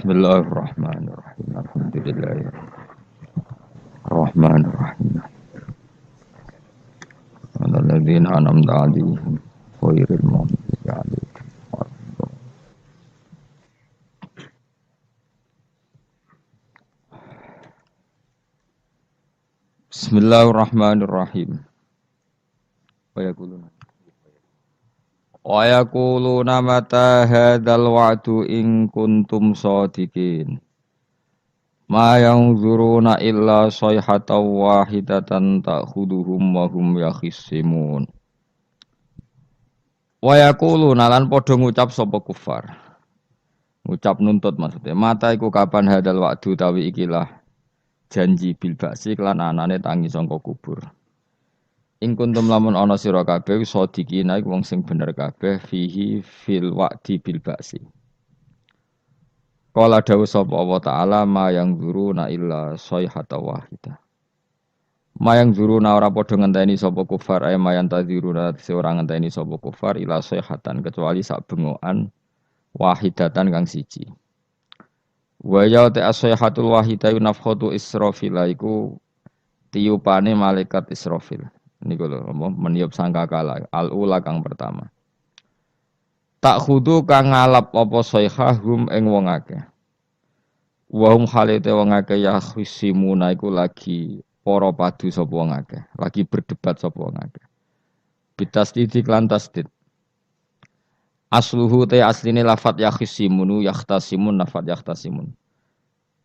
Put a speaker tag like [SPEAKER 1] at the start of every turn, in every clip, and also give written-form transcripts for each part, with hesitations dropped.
[SPEAKER 1] Bismillahirrahmanirrahim. Alhamdulillahirrahmanirrahim. Alladzina an'amta 'alaihim ghairil maghdubi 'alaihim waladdallin. Bismillahirrahmanirrahim. Wa yaquluna mata hadzal wa'du in kuntum shadiqin. Ma yanzuruna illa sayhatan wahidatan ta'khuduhum wa hum yakhisimun. Wa yaquluna lan padha ngucap sapa kufar. Ngucap nuntut maksudnya. Mata iku kapan hadzal wa'du tawi ikilah janji bil ba'si lan anane tangi sangka kubur. In kuntum lamun ana sira kabeh shadiqina iku wong sing bener kabeh fihi fil wa'di bil ba'si. Qala dawu sapa Allah taala ma yang zuruna illa sayhata wahidah. Ma yang zuruna ora padha ngenteni sapa kufar ay ma yang tadziruna ora ngenteni sapa kufar illa sayhatan kecuali sak bengokan wahidatan kang siji. Wa ya ta sayhatul wahidah nafkhatu Israfil iku tiupane malaikat Israfil. Niku lho meniup sangkakala al-ula kang pertama. Tak khudu kang ngalap apa sayhahum ing wong akeh. Wa hum khalite wong akeh ya khusimuna iku lagi para padu sapa wong akeh, lagi berdebat sapa wong akeh. Bitasdid lan tasdid. Asluhu te asline lafat ya khusimunu yahtasimun lafat yahtasimun.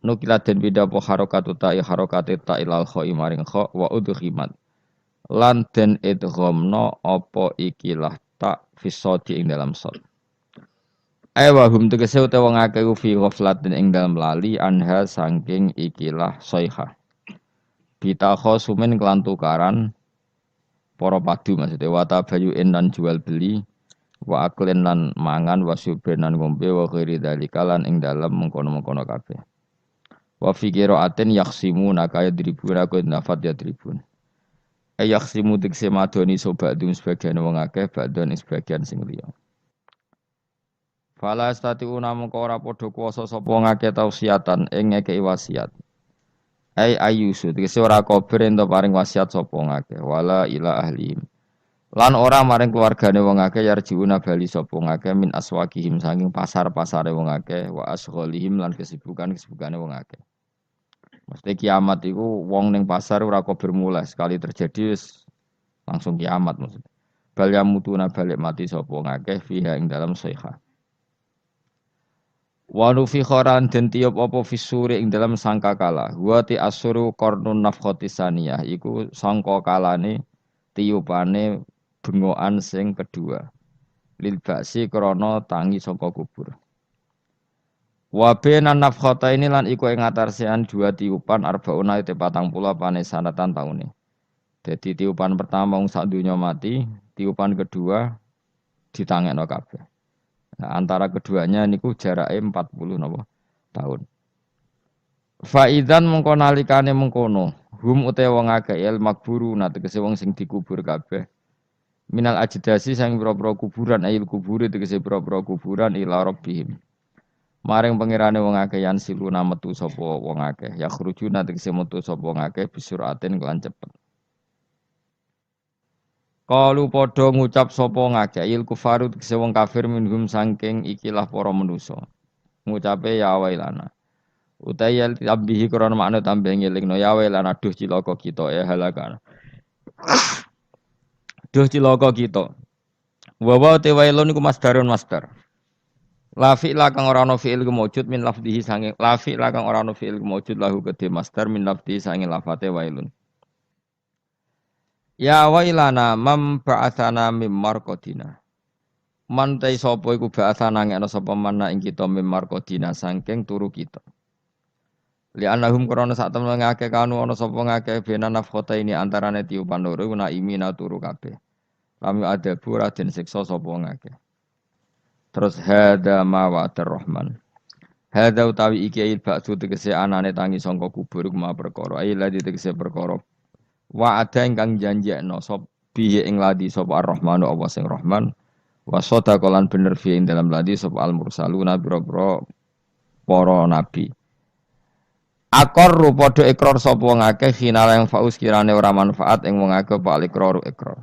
[SPEAKER 1] Nukila den bida apa harakatu ta'i harakate ta'ilal kha'i maring kha wa udhimat. Lan den idghamna apa ikilah tak fisodi ing dalam shad. Wa hum tegese utawa wong akeh fi ghaflatin ing dalam lali anha saking ikilah sayha. Bitakho sumen kelan tukaran para padu maksudnya wa tabayu'in lan jual beli wa aklen lan mangan wa syubren lan ngombe wa ghairi dzalika lan ing dalam mengkono-mengkono kabeh. Wa fi qira'atin yakhsimuna kaya dribuna ku nafat ya tribun. Yakhsimu tegese madoni sobadum sebagian wong akeh badon sebagian sing liya. Fala statiuna mengko ora padha kuwasa sapa ngakeh tausiatan ing ngekeki wasiat. Ayusu tegese ora kober ento paring wasiat sapa ngakeh wala ila ahlihim. Lan ora maring keluargane wong akeh yarjiuna bali sapa ngakeh min aswaqihim saking pasar-pasare wong akeh wa asghalihim lan kesibukan-kesibukane wong akeh. Mesti kiamat itu wong ning pasar ora kober mulai sekali terjadi langsung kiamat maksudnya. Bal yamutuna balik mati sapa ngakeh fiha ing dalam sayha. Wa nufi khoran den tiup apa fisuri ing dalam sangkakala. Wa ti asuru qarnun nafkhati saniyah iku sangkakalane tiupane bengokan sing kedua. Lil ba'si krana tangi saka kubur. Wa bainan nafkhata ini lan iku ing atarsian dua tiupan arbauna te 40 pane sanatan taune. Dadi tiupan pertama wong sak donya mati, tiupan kedua ditangekno kabeh. Nah, antara keduanya niku jarake 40 napa tahun. Faidan mengko nalikane mengkono, hum utawa wong akeh el makburu tegese wong sing dikubur kabeh. Minal ajdasi sang pira-pira kuburan ayil kuburi tegese pira-pira kuburan ila rabbihim. Maring pengirane wong akeh yan siluna metu sapa wong akeh ya khrujuna tegese metu sapa wong akeh bisuratin kelan cepet. Kalu padha ngucap sapa ngakeh il kufaru tegese wong kafir minhum saking ikilah para manusa. Ngucape ya wailana. Utayal tambihi krana makna tambah ngelingno ya wailana duh cilaka kita ya halakana. Duh cilaka kita. Wa te wailun iku masdarun masdar. La fi'la kang ora ana fi'il kemujud min lafdhihi sange la fi'la kang ora ana fi'il kemujud lahu kedhe masdar min lafdhihi sange lafate wailun. Ya wailana mam ba'atsana mim marqadina. Man ta sapa iku ba'atsana ngene sapa mana ing kita mim marqadina saking turu kita. Li annahum krana sak temen ngake kanu ana sapa ngake bena nafkhota ini antarane tiupan loro na imina turu kabeh. Lam adabu ra den siksa sapa ngake. Terus hada ma wa'atar rahman. Hada utawi iki il ba'su tegese anane tangi sangka kubur kuma perkara ai ladi tegese perkara wa'ada ingkang janjekno sop bihi ing ladi sapa ar-rahmanu Allah sing rahman wa sadaqalan bener fi ing dalam ladi sapa al-mursaluna biro-biro para nabi. Aqarru padha ikrar sapa wong akeh final yang faus kirane ora manfaat ing wong akeh pak ikrar ikrar.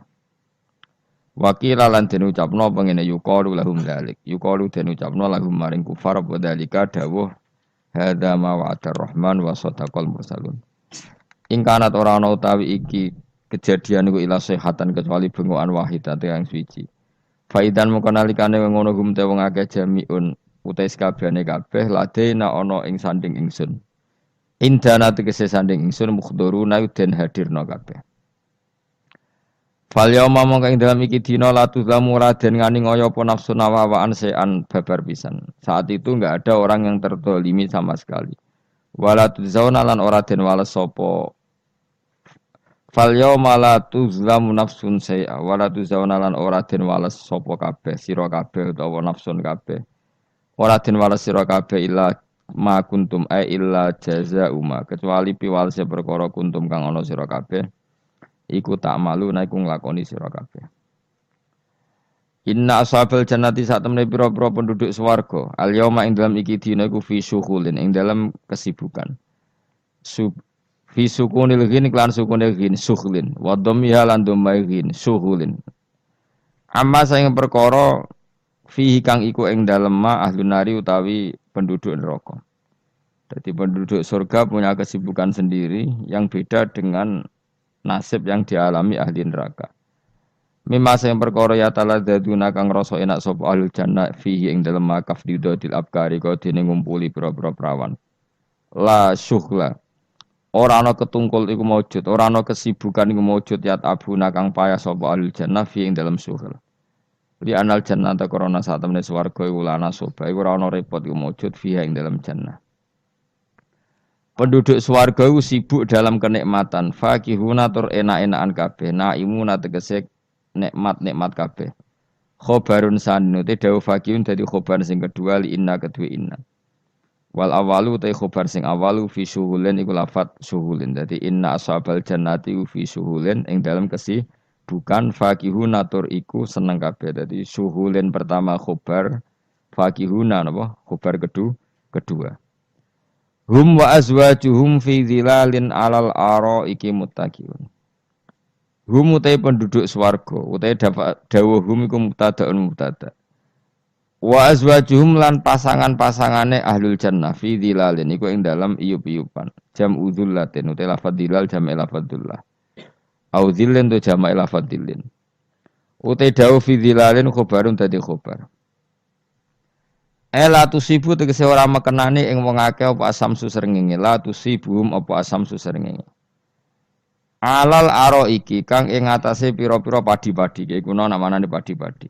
[SPEAKER 1] Wakila lan den ucapno pengene yuqalu lahum dzalik. Yuqalu den ucapno lahum maring kufar bodalika dawuh hadza ma wa'ada rahman wa sadaqal mursalun. Ing kanat ora ana utawi iki kejadian iku ila sehatan kecuali bengokan wahidate yang suci. Faidan mung nalikane ngono gum te wong akeh jamiun utai sakabehane kabeh ladena ana ing sanding ingsun. Indana tegese sanding ingsun mukhduruna den hadirna kabeh. Fal yauma mongko ing dalam iki dina la tuzlamu raden ngani ngoyo apa nafsu nawawaan sean babar pisan. Saat itu enggak ada orang yang tertolimi sama sekali. Wala tuzzauna lan ora den wales sapa. Fal yauma la tuzlamu nafsun say'a wala tuzzauna lan ora den wales sapa kabeh sira kabeh utawa nafsun kabeh. Ora den wales sira kabeh illa ma kuntum illa jazaa'uma kecuali piwalese perkara kuntum kang ana sira kabeh. Iku tak malu naiku nglakoni sira kabeh. Inna ashabal jannati sak temene pira-pira penduduk swarga al yauma ing dalam iki dina iku fi syughulin ing dalam kesibukan. Fi sukunil ghin klan sukunil ghin syughlin wa dhammiha lan dhammai ghin syughulin. Amma saing perkara fihi kang iku ing dalem ma ahlun nari utawi penduduk neraka. Jadi penduduk surga punya kesibukan sendiri yang beda dengan nasib yang dialami ahli neraka. Mimma sing perkara ya taladzaduna kang rasa enak sapa ahlul jannah fihi ing dalem makaf didodil abkari kaya dene ngumpuli pira-pira prawan. La syughla. Ora ana ketungkul iku maujud, ora ana kesibukan iku maujud yat abuna kang payah sapa ahlul jannah fihi ing dalem syughla. Li anal jannah ta korona sak temene swarga iku lana soba iku ora ana repot iku maujud fihi ing dalem jannah. Penduduk swarga itu sibuk dalam kenikmatan. Fakihuna tur enak-enakan kabeh. Naimuna tegese nikmat-nikmat kabeh. Khobarun sanu te dawu fakihun dadi khobar sing kedua li inna kedua inna. Wal awalu te khobar sing awalu fi syuhulin iku lafat syuhulin. Dadi inna ashabal jannati fi syuhulin ing dalam kesibukan fakihuna tur iku seneng kabeh. Dadi syuhulin pertama khobar fakihuna napa? Khobar kedua. Hum wa azwajuhum fi dhilalin alal araiki muttaqiyun. Hum utai penduduk swarga, utai dawuh hum iku mubtadaun mubtada. Wa azwajuhum lan pasangan-pasangane ahlul jannah fi dhilalin iku ing dalam iyup-iyupan. Jam udzullatin utai lafadz dhilal jam lafadzullah. Au dhillin tu jam lafadzillin. Utai dawuh fi dhilalin khobarun dadi khobar. La tusibu tegese ora mekenani ing wong akeh apa asam susrengenge la tusibuhum apa asam susrengenge alal aro iki kang ing atase pira-pira padi-padi iki kuno namanane padi-padi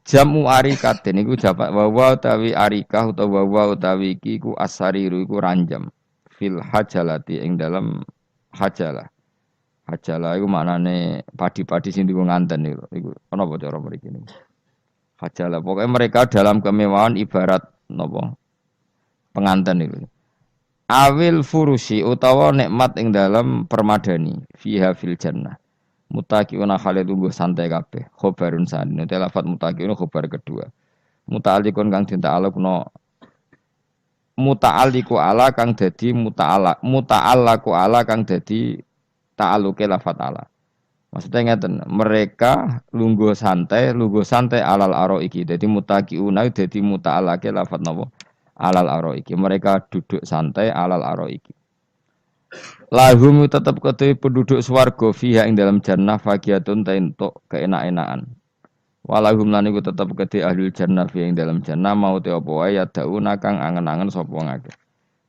[SPEAKER 1] jamu arikaten iku japak wawa utawi arikah utawa wawa utawi iki iku asariru iku ranjam fil hajalati ing dalam hajalah iku maknane padi-padi sing dienggo nganten iku ana apa cara mriki niku hajalah pokoknya mereka dalam kemewahan ibarat napa penganten itu. Awil furusi utawa nikmat ing dalam permadani fiha fil jannah. Mutaqiuna khalidun santai kabeh. Khobarun sanin te lafat mutaqiuna khobar kedua. Muta'alliqun kang dita'alluqno muta'alliqu ala kang dadi muta'allaqu ala kang dadi ta'alluqe lafat ala. Maksudnya ngeten, mereka lungguh santai alal aro iki. Jadi mutaqiuna dadi muta'alake lafat napa? Alal aro iki. Mereka duduk santai alal aro iki. Lahum tetap kedue penduduk swarga fiha ing dalam jannah faqiatun ta entuk keenak-enakan. Walahum lan iku tetep kedue ahlul jannah fiha ing dalam jannah mau te apa wae ya dauna kang angen-angen sapa ngake.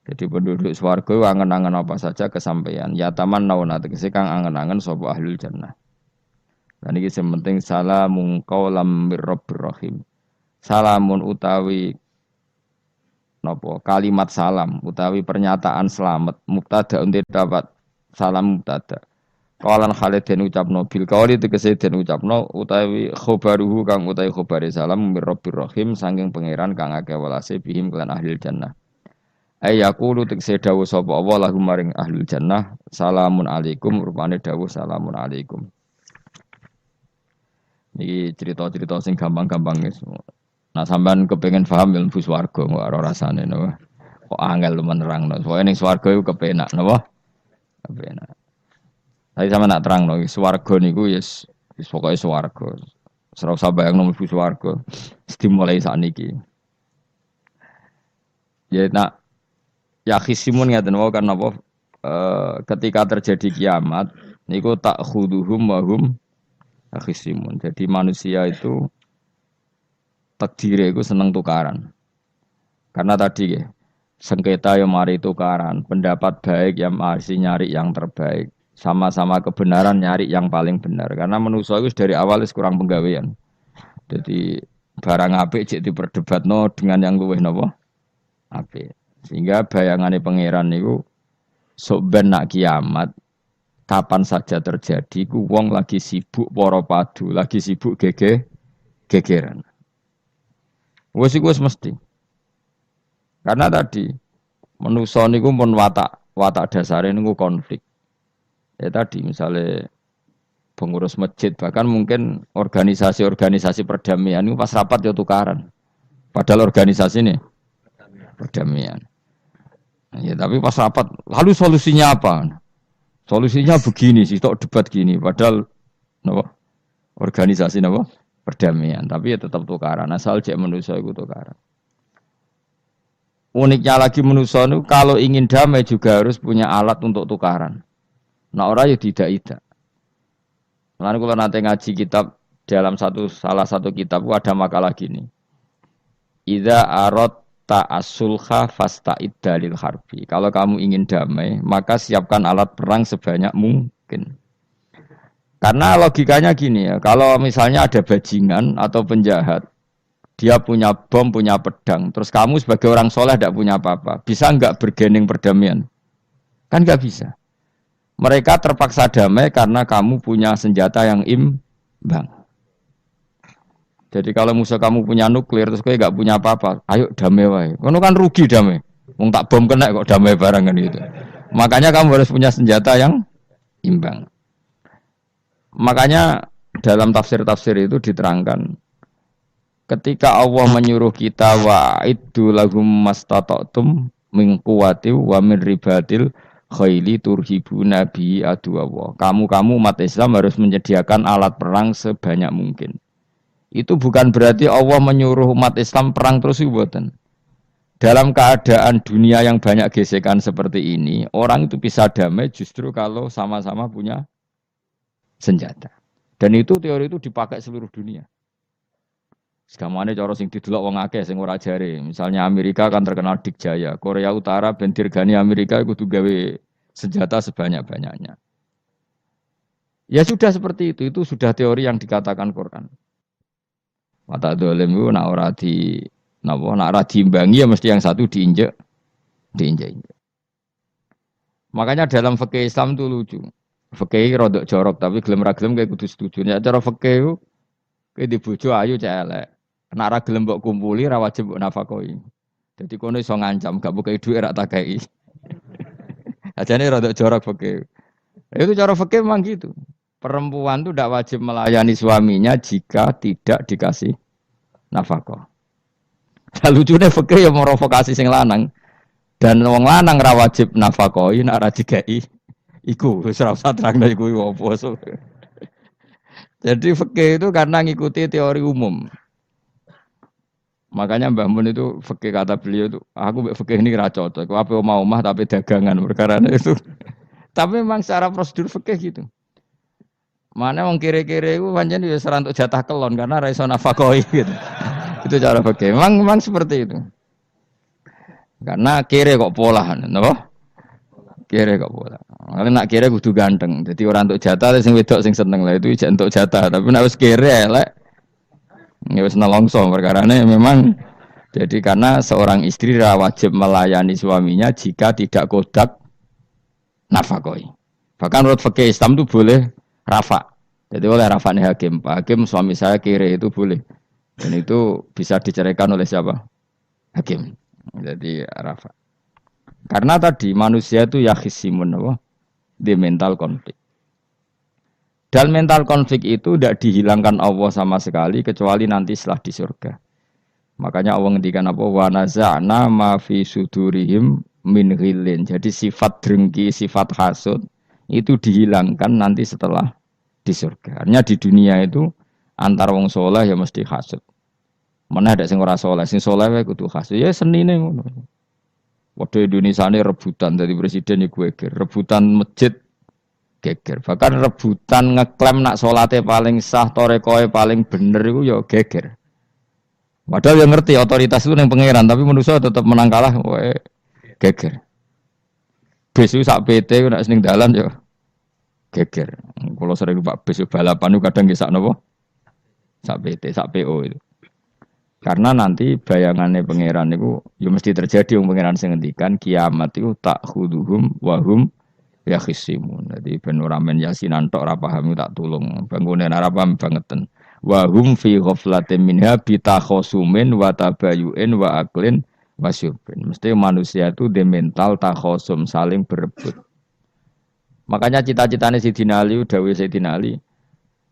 [SPEAKER 1] Jadi penduduk swarga angen-angen apa saja kesampaian. Ya taman nauna tegese kang angen-angen sapa ahlul jannah. Dan iki sing penting salamun qaulam mir rabbir rahim. Salamun utawi napa kalimat salam utawi pernyataan selamat mubtada untuk dapat salam mubtada. Qalan Khalid den ucapno bil qauli tegese den ucapno utawi khobaruhu kang utawi khobare salam mir rabbir rahim saking pangeran kang akeh welase bihim kelan ahlul jannah. Ayaqulu tegese dawuh sapa Allah lahum maring ahlul jannah salamun alaikum rupane dawuh salamun alaikum. Iki cerita-cerita sing gampang-gampang guys. Nah sampean kepengen paham ilmu swarga kok ora rasane napa. Kok angel menerangno. Pokoke ning swarga iku kepenak napa? Kepenak. Tapi sama nak terangno swarga niku wis pokoke swarga. Ora usah bayangno mlebu swarga. Dimulai sakniki. Ya nak ya khisimun ngaten wae kan apa ketika terjadi kiamat niku tak khuduhum wa hum khisimun. Jadi manusia itu takdire iku seneng tukaran. Karena tadi ya, sengketa yang mari tukaran, pendapat baik yang masih nyari yang terbaik, sama-sama kebenaran nyari yang paling benar. Karena manusia itu dari awal kurang penggawean. Jadi barang apik cek diperdebatno dengan yang luwih napa? Apik. Sehingga bayangannya pangeran niku sok ben nak kiamat kapan saja terjadi ku wong lagi sibuk para padu, lagi sibuk gegeran. Wes iku wis mesti. Karena tadi manusa niku pun watak dasare niku konflik. Ya tadi misalnya pengurus masjid bahkan mungkin organisasi-organisasi perdamaian itu pas rapat ya tukaran. Padahal organisasi ini perdamaian. Ya tapi pas rapat lalu solusinya apa? Solusinya begini sih, tok debat gini. Padahal napa? Organisasi napa? Perdamaian. Tapi ya tetap tukaran. Asal cek manusa iku tukaran. Uniknya lagi manusia itu kalau ingin damai juga harus punya alat untuk tukaran. Nah orang ya tidak. Lalu kalau nanti ngaji kitab dalam salah satu kitab ada makalah gini. Idza aradta as-sulha fasta'id dalil harbi. Kalau kamu ingin damai, maka siapkan alat perang sebanyak mungkin. Karena logikanya gini ya, kalau misalnya ada bajingan atau penjahat, dia punya bom, punya pedang. Terus kamu sebagai orang soleh tidak punya apa-apa. Bisa nggak bergening perdamaian? Kan nggak bisa. Mereka terpaksa damai karena kamu punya senjata yang imbang. Jadi kalau musuh kamu punya nuklir, terus kamu nggak punya apa-apa, ayo damai wae. Kamu kan rugi damai. Wong tak bom kena kok damai bareng kan gitu. Makanya kamu harus punya senjata yang imbang. Makanya dalam tafsir-tafsir itu diterangkan. Ketika Allah menyuruh kita wa'iddu lahum mastata'tum min quwwati wa min ribatil khaili turhibuna bi aduwwa. Kamu umat Islam harus menyediakan alat perang sebanyak mungkin. Itu bukan berarti Allah menyuruh umat Islam perang terus mboten. Dalam keadaan dunia yang banyak gesekan seperti ini, orang itu bisa damai justru kalau sama-sama punya senjata. Dan itu teori itu dipakai seluruh dunia. Segamane cara sing didelok wong akeh sing ora jare. Misalnya Amerika kan terkenal dikjaya, Korea Utara ben dirgani Amerika kudu gawe senjata sebanyak-banyaknya. Ya sudah seperti itu sudah teori yang dikatakan Quran. Mata dolim itu nak ora diimbangi ya mesti yang satu diinjek. Makanya dalam fikih Islam itu lucu. Fikih rodok jorok tapi gelem ra gelem kayak kudu setuju. Ya cara fikih itu kayak di bojo ayu cek elek. Nek ra gelem mbok kumpuli ra wajib mbok nafakoi. Dadi kono iso ngancam gak buka dhuwit ra takai. Ajane rada jorok fikih. Itu cara fikih memang gitu. Perempuan itu tidak wajib melayani suaminya jika tidak dikasih nafkah. Lucunya fikih yang merovokasi sing lanang dan wong lanang ra wajib nafkahi nek ra dikai iku wis ora usah terangno iku opo. Jadi fikih itu karena ngikuti teori umum. Makanya Mbah Mun itu fikih kata beliau itu aku fikih ini ra cocok. Aku apa omah tapi dagangan perkara itu. Tapi memang secara prosedur fikih gitu. Mana wong kire-kire itu pancen wis ora entuk jatah kelon karena ra iso nafkahi gitu. Itu cara fikih. Memang seperti itu. Karena kire kok polahan, napa? Kire kok pola. Kalau nak kire kudu ganteng. Jadi orang entuk jatah sing wedok sing seneng lah itu ijek entuk jatah. Tapi nek wis kire elek ya wis nelongso perkarane memang jadi karena seorang istri wajib melayani suaminya jika tidak kodak nafkahi. Bahkan menurut fikih Islam itu boleh rafa. Jadi oleh rafanya hakim. Pak Hakim suami saya kire itu boleh. Dan itu bisa diceraikan oleh siapa? Hakim. Jadi rafa. Karena tadi manusia itu yakhisimun di mental konflik. Dan mental konflik itu tidak dihilangkan Allah sama sekali kecuali nanti setelah di surga. Makanya Allah ngendikan apa wa naza'na ma fi sudurihim min ghillin. Jadi sifat drengki, sifat hasud itu dihilangkan nanti setelah di surga. Artinya di dunia itu antar wong soleh ya mesti hasud. Mana ada sing ora soleh, sing soleh wae kudu hasud. Ya senine ngono. Waduh Indonesia ini rebutan dari presiden ya geger, rebutan masjid geger. Bahkan rebutan ngeklaim nak solatnya paling sah, torekoe paling bener itu ya geger. Padahal yang ngerti otoritas itu yang pangeran, tapi manusia tetap menang kalah, wae geger. Besu sak PT nak seneng dalan ya geger. Kalau sering Pak besu balapan itu kadang kisah nopo sak PT, sak PO itu. Karena nanti bayangannya pangeran itu ya mesti terjadi yang pangeran sing ngendikan kiamat itu tak khuduhum wahum ya khisimun. Jadi ben ora men yasinan tok ora paham tak tulung. Bangunan ora paham bangeten. Wahum fi ghaflatin minha bitakhosumin wa tabayu'in wa aklin wasyubin. Mesti manusia itu de mental takhosum saling berebut. Makanya cita-citanya Sayyidina Ali dawuh Sayyidina Ali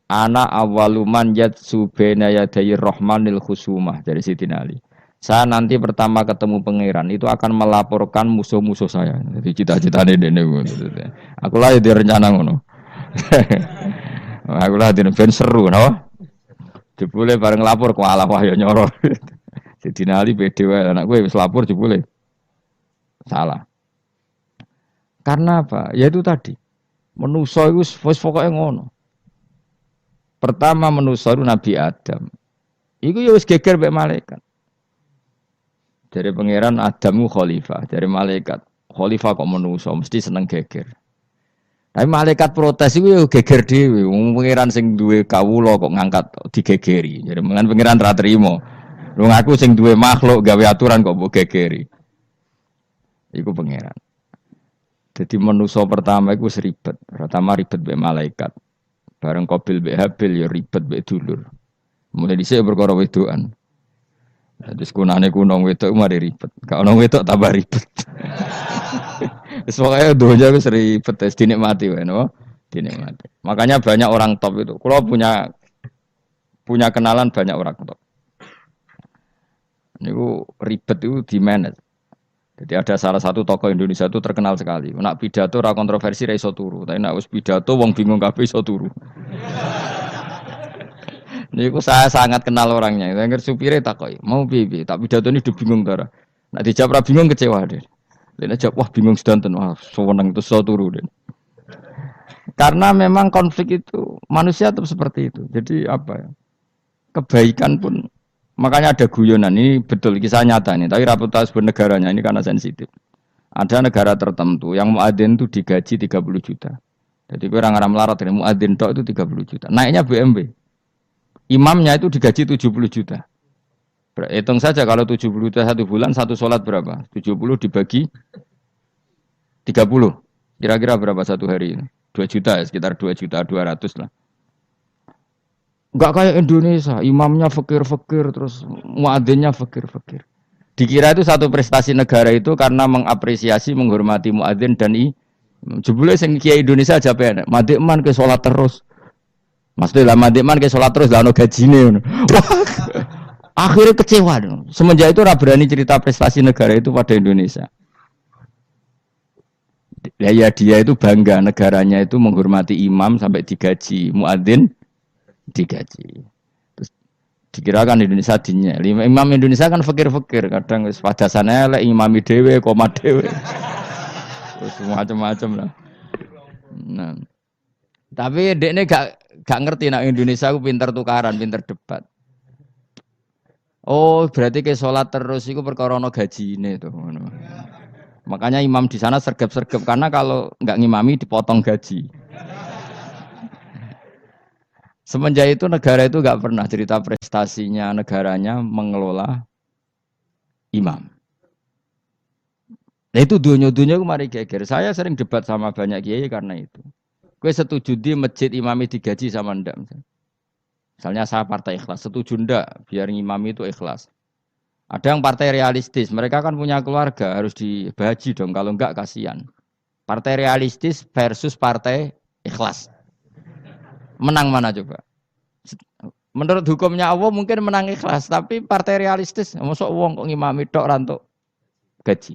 [SPEAKER 1] ana awaluman yatsu baina yaday rahmanil khusumah dari Sayyidina Ali. Saya nanti pertama ketemu pangeran itu akan melaporkan musuh-musuh saya. Jadi cita-citanya dene ngono. Aku lah di rencana ngono. Aku lah di ben seru no. Jebule bareng lapor ku alah wah ya nyoro. Sayyidina Ali pede wae anak gue wis lapor jebule. Salah. Karena apa? Ya itu tadi. Manusa iku wis pokoke ngono. Pertama manusia itu Nabi Adam. Iku ya wis geger mbek malaikat. Dari pangeran Adamu khalifah, dari malaikat khalifah kok manusia mesti seneng geger. Tapi malaikat protes iku ya geger dhewe. Wong pangeran sing duwe kawula kok ngangkat digegeri. Jadi mengan pangeran ra trimo. Lu ngaku sing duwe makhluk gawe aturan kok mbok gegeri. Iku pangeran. Jadi manusia pertama iku seribet. Pertama ribet mbek malaikat. Bareng Qabil mbek Habil ya ribet mbek dulur. Mulai dhisik perkara wedokan. Terus kunane kunong wedok mari ribet. Gak ono wedok tambah ribet. Wis pokoke donya wis ribet wis dinikmati wae no. Dinikmati. Makanya banyak orang top itu. Kalau punya kenalan banyak orang top. Niku ribet itu di manage. Jadi ada salah satu tokoh Indonesia itu terkenal sekali. Nak pidato ora kontroversi ra iso turu, tapi nak wis pidato wong bingung kabeh iso turu. Niku saya sangat kenal orangnya. Saya ngerti supire takoki, "Mau piye? Tak pidato ini udah bingung ta." Nak dijawab ra bingung kecewa deh. Dene jawab wah bingung sedanten, wah seneng itu iso turu deh. Karena memang konflik itu manusia tetap seperti itu. Jadi apa ya? Kebaikan pun makanya ada guyonan ini betul kisah nyata nih, tapi reputasi bernegaranya ini karena sensitif. Ada negara tertentu yang muadzin itu digaji 30 juta. Jadi orang-orang melarat ini muadzin tok itu 30 juta. Naiknya BMW. Imamnya itu digaji 70 juta. Hitung saja kalau 70 juta satu bulan satu sholat berapa? 70 dibagi 30. Kira-kira berapa satu hari ini? 2 juta ya, sekitar 2 juta 200 lah. Enggak kayak Indonesia, imamnya fakir-fakir terus muadzinnya fakir-fakir. Dikira itu satu prestasi negara itu karena mengapresiasi, menghormati muadzin dan jebule sing kiai Indonesia aja penak. Madikman ke salat terus. Maksudnya lah madikman ke salat terus lah ono gajine ngono. Akhirnya kecewa. Semenjak itu ora berani cerita prestasi negara itu pada Indonesia. Ya dia itu bangga negaranya itu menghormati imam sampai digaji, muadzin digaji. Terus dikirakan Indonesia dinya. Imam Indonesia kan fakir-fakir, kadang wis padasane elek imami dhewe, koma dhewe. Terus macam-macam lah. Nah. Tapi dekne gak ngerti nak Indonesia ku pinter tukaran, pinter debat. Oh, berarti ke salat terus iku perkara ana gajine to ngono. Makanya imam di sana sergap-sergap karena kalau enggak ngimami dipotong gaji. Semenjak itu negara itu nggak pernah cerita prestasinya negaranya mengelola imam. Nah itu dunia-dunia kemarin geger. Saya sering debat sama banyak kiai karena itu. Gue setuju di masjid imami digaji sama ndak. Misalnya saya partai ikhlas, setuju ndak biar imami itu ikhlas. Ada yang partai realistis, mereka kan punya keluarga harus dibaji dong. Kalau enggak kasihan. Partai realistis versus partai ikhlas. Menang mana coba? Menurut hukumnya Allah mungkin menang ikhlas, tapi partai realistis, mosok wong kok ngimami tok ra entuk gaji.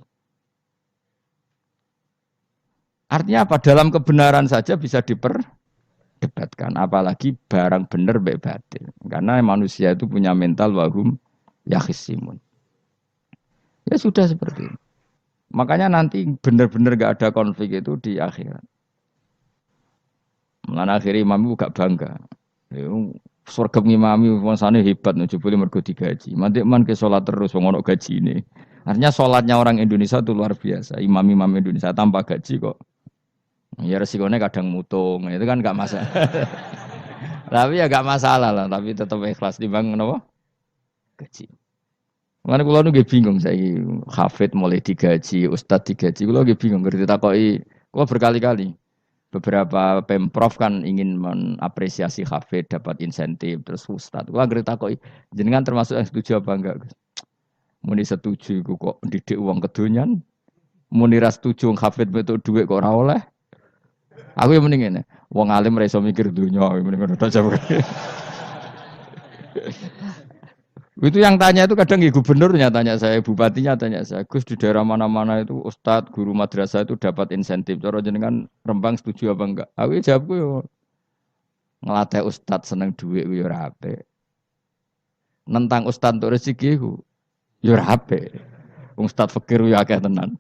[SPEAKER 1] Artinya apa? Dalam kebenaran saja bisa diperdebatkan, apalagi barang bener mbek batil. Karena manusia itu punya mental wahum yakhisimun. Ya sudah seperti itu. Makanya nanti benar-benar gak ada konflik itu di akhirat. Mulane akhirnya imam itu gak bangga. Surga ngimami wangsane hebat nih, jebule mergo digaji. Mantik man ke salat terus wong ono gaji ini. Artinya salatnya orang Indonesia itu luar biasa. Imam-imam Indonesia tanpa gaji kok. Ya resikonya kadang mutung, itu kan gak masalah. Tapi ya gak masalah lah, tapi tetap ikhlas dibang napa? Gaji. Makanya kalau nu bingung saya hafid mulai digaji, ustad digaji, kalau bingung ngerti takoki, kalau berkali-kali beberapa pemprov kan ingin mengapresiasi hafid dapat insentif terus ustad, kalau ngerti takoki, jenengan termasuk yang setuju apa enggak? Muni setuju, kok didik uang kedonyan, muni ras setuju hafid betul duit kok ora oleh. Aku yang mending ini, wong alim ra iso mikir dunya, mending ngono aja. Itu yang tanya itu kadang gubernurnya tanya saya, bupatinya tanya saya, Gus di daerah mana-mana itu ustadz, guru madrasah itu dapat insentif. Cara jenengan Rembang setuju apa enggak? Aku jawabku yo ngelatih ustadz seneng duit yo ora apik. Nentang ustadz untuk rezeki ku yo ora apik. Wong ustadz fakir yo akeh tenan.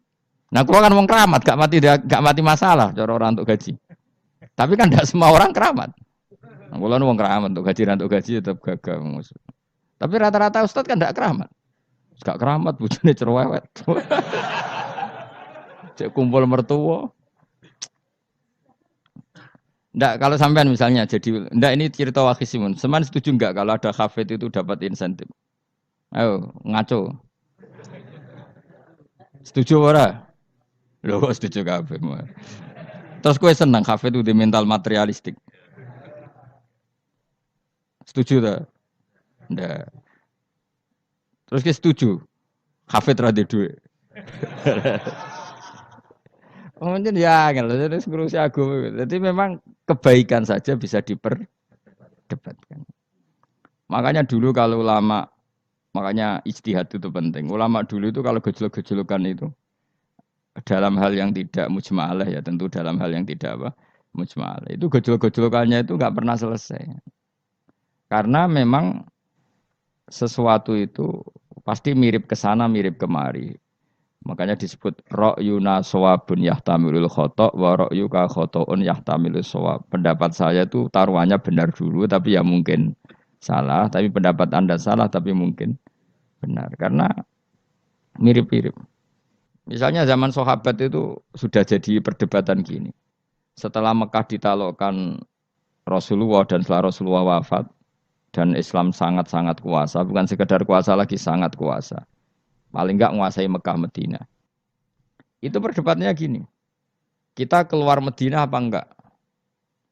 [SPEAKER 1] Nah, kalau kan wong keramat gak mati masalah cara orang untuk gaji. Tapi kan tidak semua orang keramat. Nah, kalau wong keramat untuk gaji tetap gagal. Tapi rata-rata ustadz kan tidak keramat. Gak keramat, bujune cerewet. Cek kumpul mertua. Ndak, kalau sampean misalnya jadi ndak ini cerita wakhisimun. Seman setuju enggak kalau ada hafid itu dapat insentif? Ayo, ngaco. Setuju ora? Loh, kok setuju kabeh. Terus kowe seneng hafid itu di mental materialistik. Setuju tak? Ndak. Terus kita setuju. Hafid ra duwe. Mungkin ya, jadi ngurusi agama. Jadi memang kebaikan saja bisa diperdebatkan. Makanya dulu kalau ulama, makanya ijtihad itu penting. Ulama dulu itu kalau gejolak-gejolokan itu dalam hal yang tidak mujma'alah ya, tentu dalam hal yang tidak apa mujma'alah. Itu gejolak-gejolokannya itu nggak pernah selesai. Karena memang sesuatu itu pasti mirip ke sana, mirip kemari. Makanya disebut ra'yuna shawabun yahtamilul khata' wa ra'yuka khata'un yahtamilus shawab. Pendapat saya itu taruhannya benar dulu tapi ya mungkin salah, tapi pendapat Anda salah tapi mungkin benar karena mirip-mirip. Misalnya zaman sahabat itu sudah jadi perdebatan gini. Setelah Mekah ditaklukkan Rasulullah dan setelah Rasulullah wafat dan Islam sangat-sangat kuasa, bukan sekedar kuasa lagi sangat kuasa. Paling enggak menguasai Mekah Medina. Itu perdebatannya gini. Kita keluar Medina apa enggak?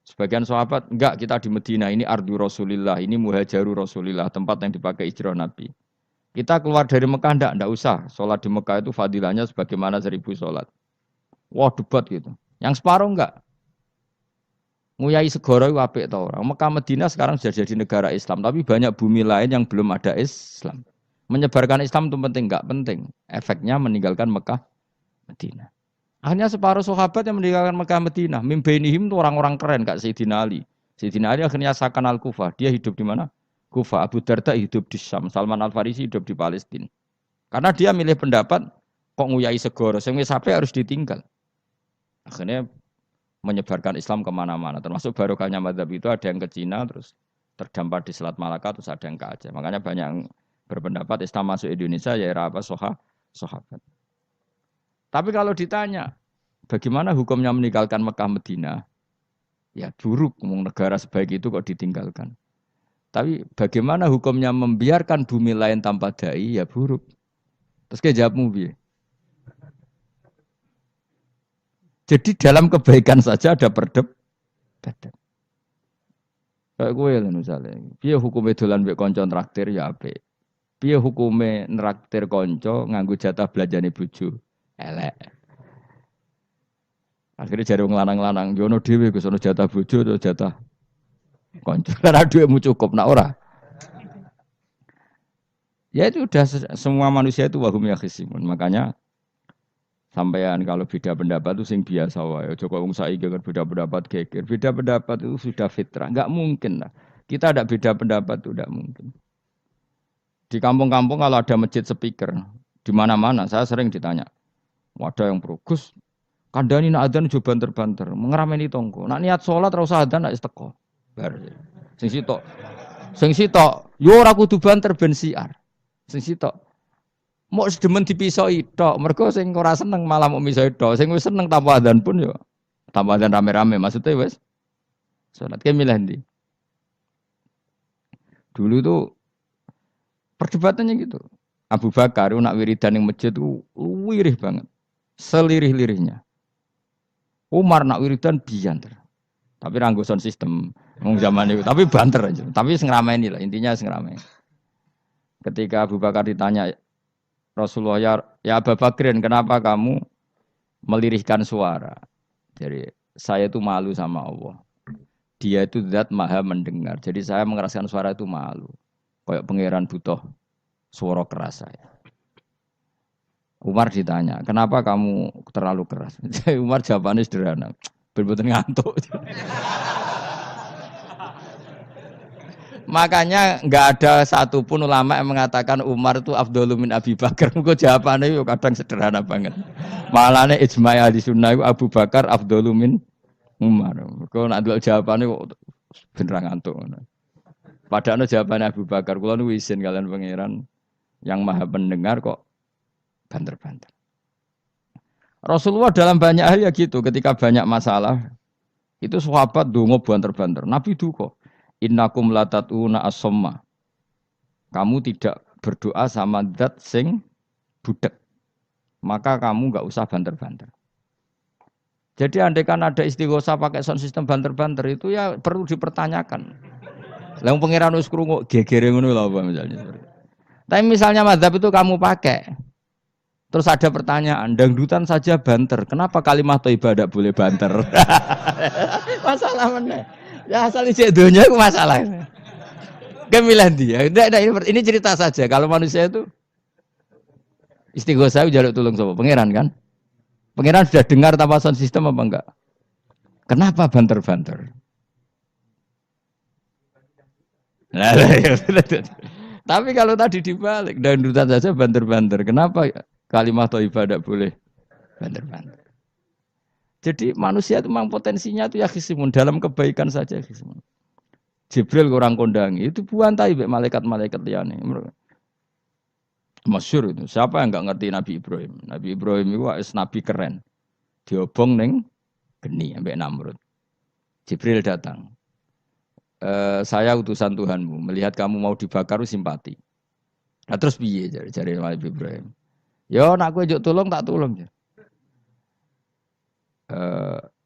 [SPEAKER 1] Sebagian sahabat, enggak, kita di Medina, ini ardu Rasulillah, ini muhajaru Rasulillah, tempat yang dipakai hijrah Nabi. Kita keluar dari Mekah enggak usah. Sholat di Mekah itu fadilahnya sebagaimana 1000 sholat. Wah, debat gitu. Yang separuh enggak. Nguyai segoro itu apik tau orang. Mekah Medina sekarang sudah jadi negara Islam, tapi banyak bumi lain yang belum ada Islam. Menyebarkan Islam itu penting, enggak penting. Efeknya meninggalkan Mekah Medina. Akhirnya separuh sahabat yang meninggalkan Mekah Medina. Mimbainihim itu orang-orang keren, Kak Sayyidina Ali. Sayyidina Ali akhirnya Sakan Al-Kufah. Dia hidup di mana? Kufah. Abu Darda hidup di Syam. Salman Al-Farisi hidup di Palestina. Karena dia milih pendapat, kok nguyai segoro, yang sampai harus ditinggal. Akhirnya menyebarkan Islam kemana-mana. Termasuk barokahnya mazhab itu ada yang ke Cina, terus terdampar di Selat Malaka, terus ada yang ke Aceh. Makanya banyak yang berpendapat Islam masuk Indonesia ya era apa sahabat. Tapi kalau ditanya bagaimana hukumnya meninggalkan Mekah Medina, ya buruk. Negara sebaik itu kok ditinggalkan. Tapi bagaimana hukumnya membiarkan bumi lain tanpa dai, ya buruk. Terus kayak jawabmu piye? Jadi dalam kebaikan saja ada perdebatan. Kayak gue lah misalnya, piye hukumnya dolan mbek kanca traktir ya apik. Piye hukume nraktir konco nganggo jatah belanjane bojo? Elek. Akhirnya jare wong lanang-lanang, yo ono dhewe Gus ono jatah bojo atau jatah konco. Karena duitmu cukup nak ora. Ya itu udah semua manusia itu wahum yakhisimun. Makanya sampean kalau beda pendapat itu sing biasa wae. Joko wong saiki kan beda pendapat geger. Beda pendapat itu sudah fitrah. Enggak mungkin lah. Kita ada beda pendapat itu enggak mungkin. Di kampung-kampung kalau ada masjid speaker, di mana-mana saya sering ditanya. Wadah yang progus, kandani nak adzan jo banter-banter, ngerameni tonggo. Nak niat salat ora usah adzan nak teko. Bar. Sing sitok. Sing sitok, yo ora kudu banter ben siar. Sing sitok. Mok sedemen dipisoi tok, mergo sing ora seneng malah mok misoi tok. Sing wis seneng tanpa adzan pun yo tanpa adzan rame-rame maksudnya wis salat ke milih ndi. Dulu tuh perdebatannya gitu. Abu Bakar nak wiridan ning masjid tuh wirih banget. Selirih-lirihnya. Umar nak wiridan bianter. Tapi ranggoson sistem wong zaman itu, tapi banter aja. Tapi sing rameni lah, intinya sing rameni. Ketika Abu Bakar ditanya Rasulullah, ya Abu Bakrin, kenapa kamu melirihkan suara? Jadi saya itu malu sama Allah. Dia itu zat maha mendengar. Jadi saya mengeraskan suara itu malu. Kayak pangeran butuh suara keras saya. Umar ditanya, kenapa kamu terlalu keras? Umar jawabannya sederhana, bener-bener ngantuk. Makanya nggak ada satupun ulama yang mengatakan Umar itu afdhalu min Abi Bakar. Mungkin jawabannya itu kadang sederhana banget. Malahnya ijma' ahli sunnah itu Abu Bakar afdhalu min Umar. Kalau nak dulu jawabannya bener ngantuk. Padahal jawabannya Abu Bakar. Kalau nu isin kalian pangeran yang maha pendengar kok banter-banter. Rasulullah dalam banyak hal ya gitu. Ketika banyak masalah itu sahabat dongo banter-banter. Nabi duka. Innakum latatuna as-somma. Kamu tidak berdoa sama zat sing budek. Maka kamu enggak usah banter-banter. Jadi andaikan ada istighosah pakai sound system banter-banter itu ya perlu dipertanyakan. Lah wong pangeran wis krungu gegere ngono lho apa misalnya. Tapi misalnya mazhab itu kamu pakai. Terus ada pertanyaan, dangdutan saja banter. Kenapa kalimat thayyibah tidak boleh banter? Masalah mana? Ya asal ijek dunia itu masalah. Kemilah dia. Ini cerita saja. Kalau manusia itu istighosah jaluk tulung sapa? Pangeran kan? Pangeran sudah dengar tanpa sound system apa enggak? Kenapa banter-banter? Nah, tapi kalau tadi dibalik dangdutan saja banter-banter. Kenapa kalimat thayyibah tidak boleh banter-banter? Jadi manusia itu memang potensinya itu ya khisimun dalam kebaikan saja khisimun. Jibril orang kondangi itu buantai malaikat-malaikat liyane. Masyhur itu. Siapa yang enggak ngerti Nabi Ibrahim? Nabi Ibrahim itu nabi keren. Diobong ning geni ambek Namrud. Jibril datang. Saya utusan Tuhanmu, melihat kamu mau dibakar simpati. Nah terus piye jare Nabi Ibrahim? Yo nak kowe njuk tolong tak tolong ya.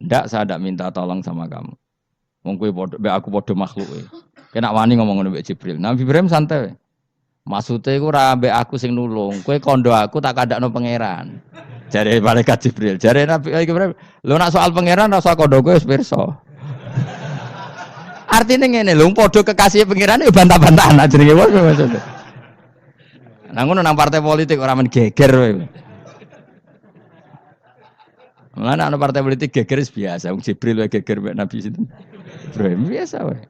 [SPEAKER 1] Ndak saya ndak minta tolong sama kamu. Wong kowe padha aku padha makhluke. Kena wani ngomong ngono mbek Jibril. Nabi Ibrahim santai. Maksude iku ora mbek aku sing nulung. Kowe kondo aku tak kandakno pangeran. Jare malaikat Jibril. Jare Nabi Ibrahim, lho nak soal pangeran ora usah kondo kowe wis pirsa. Artine ngene lho, padha kekasih pangeran yo bantah-bantahan jenenge wong maksudnya. Nah ngono nang partai politik ora men geger kowe. Mulane ana partai politik geger biasa, wong Jibril wae geger mek Nabi sinten. Ibrahim biasa wae.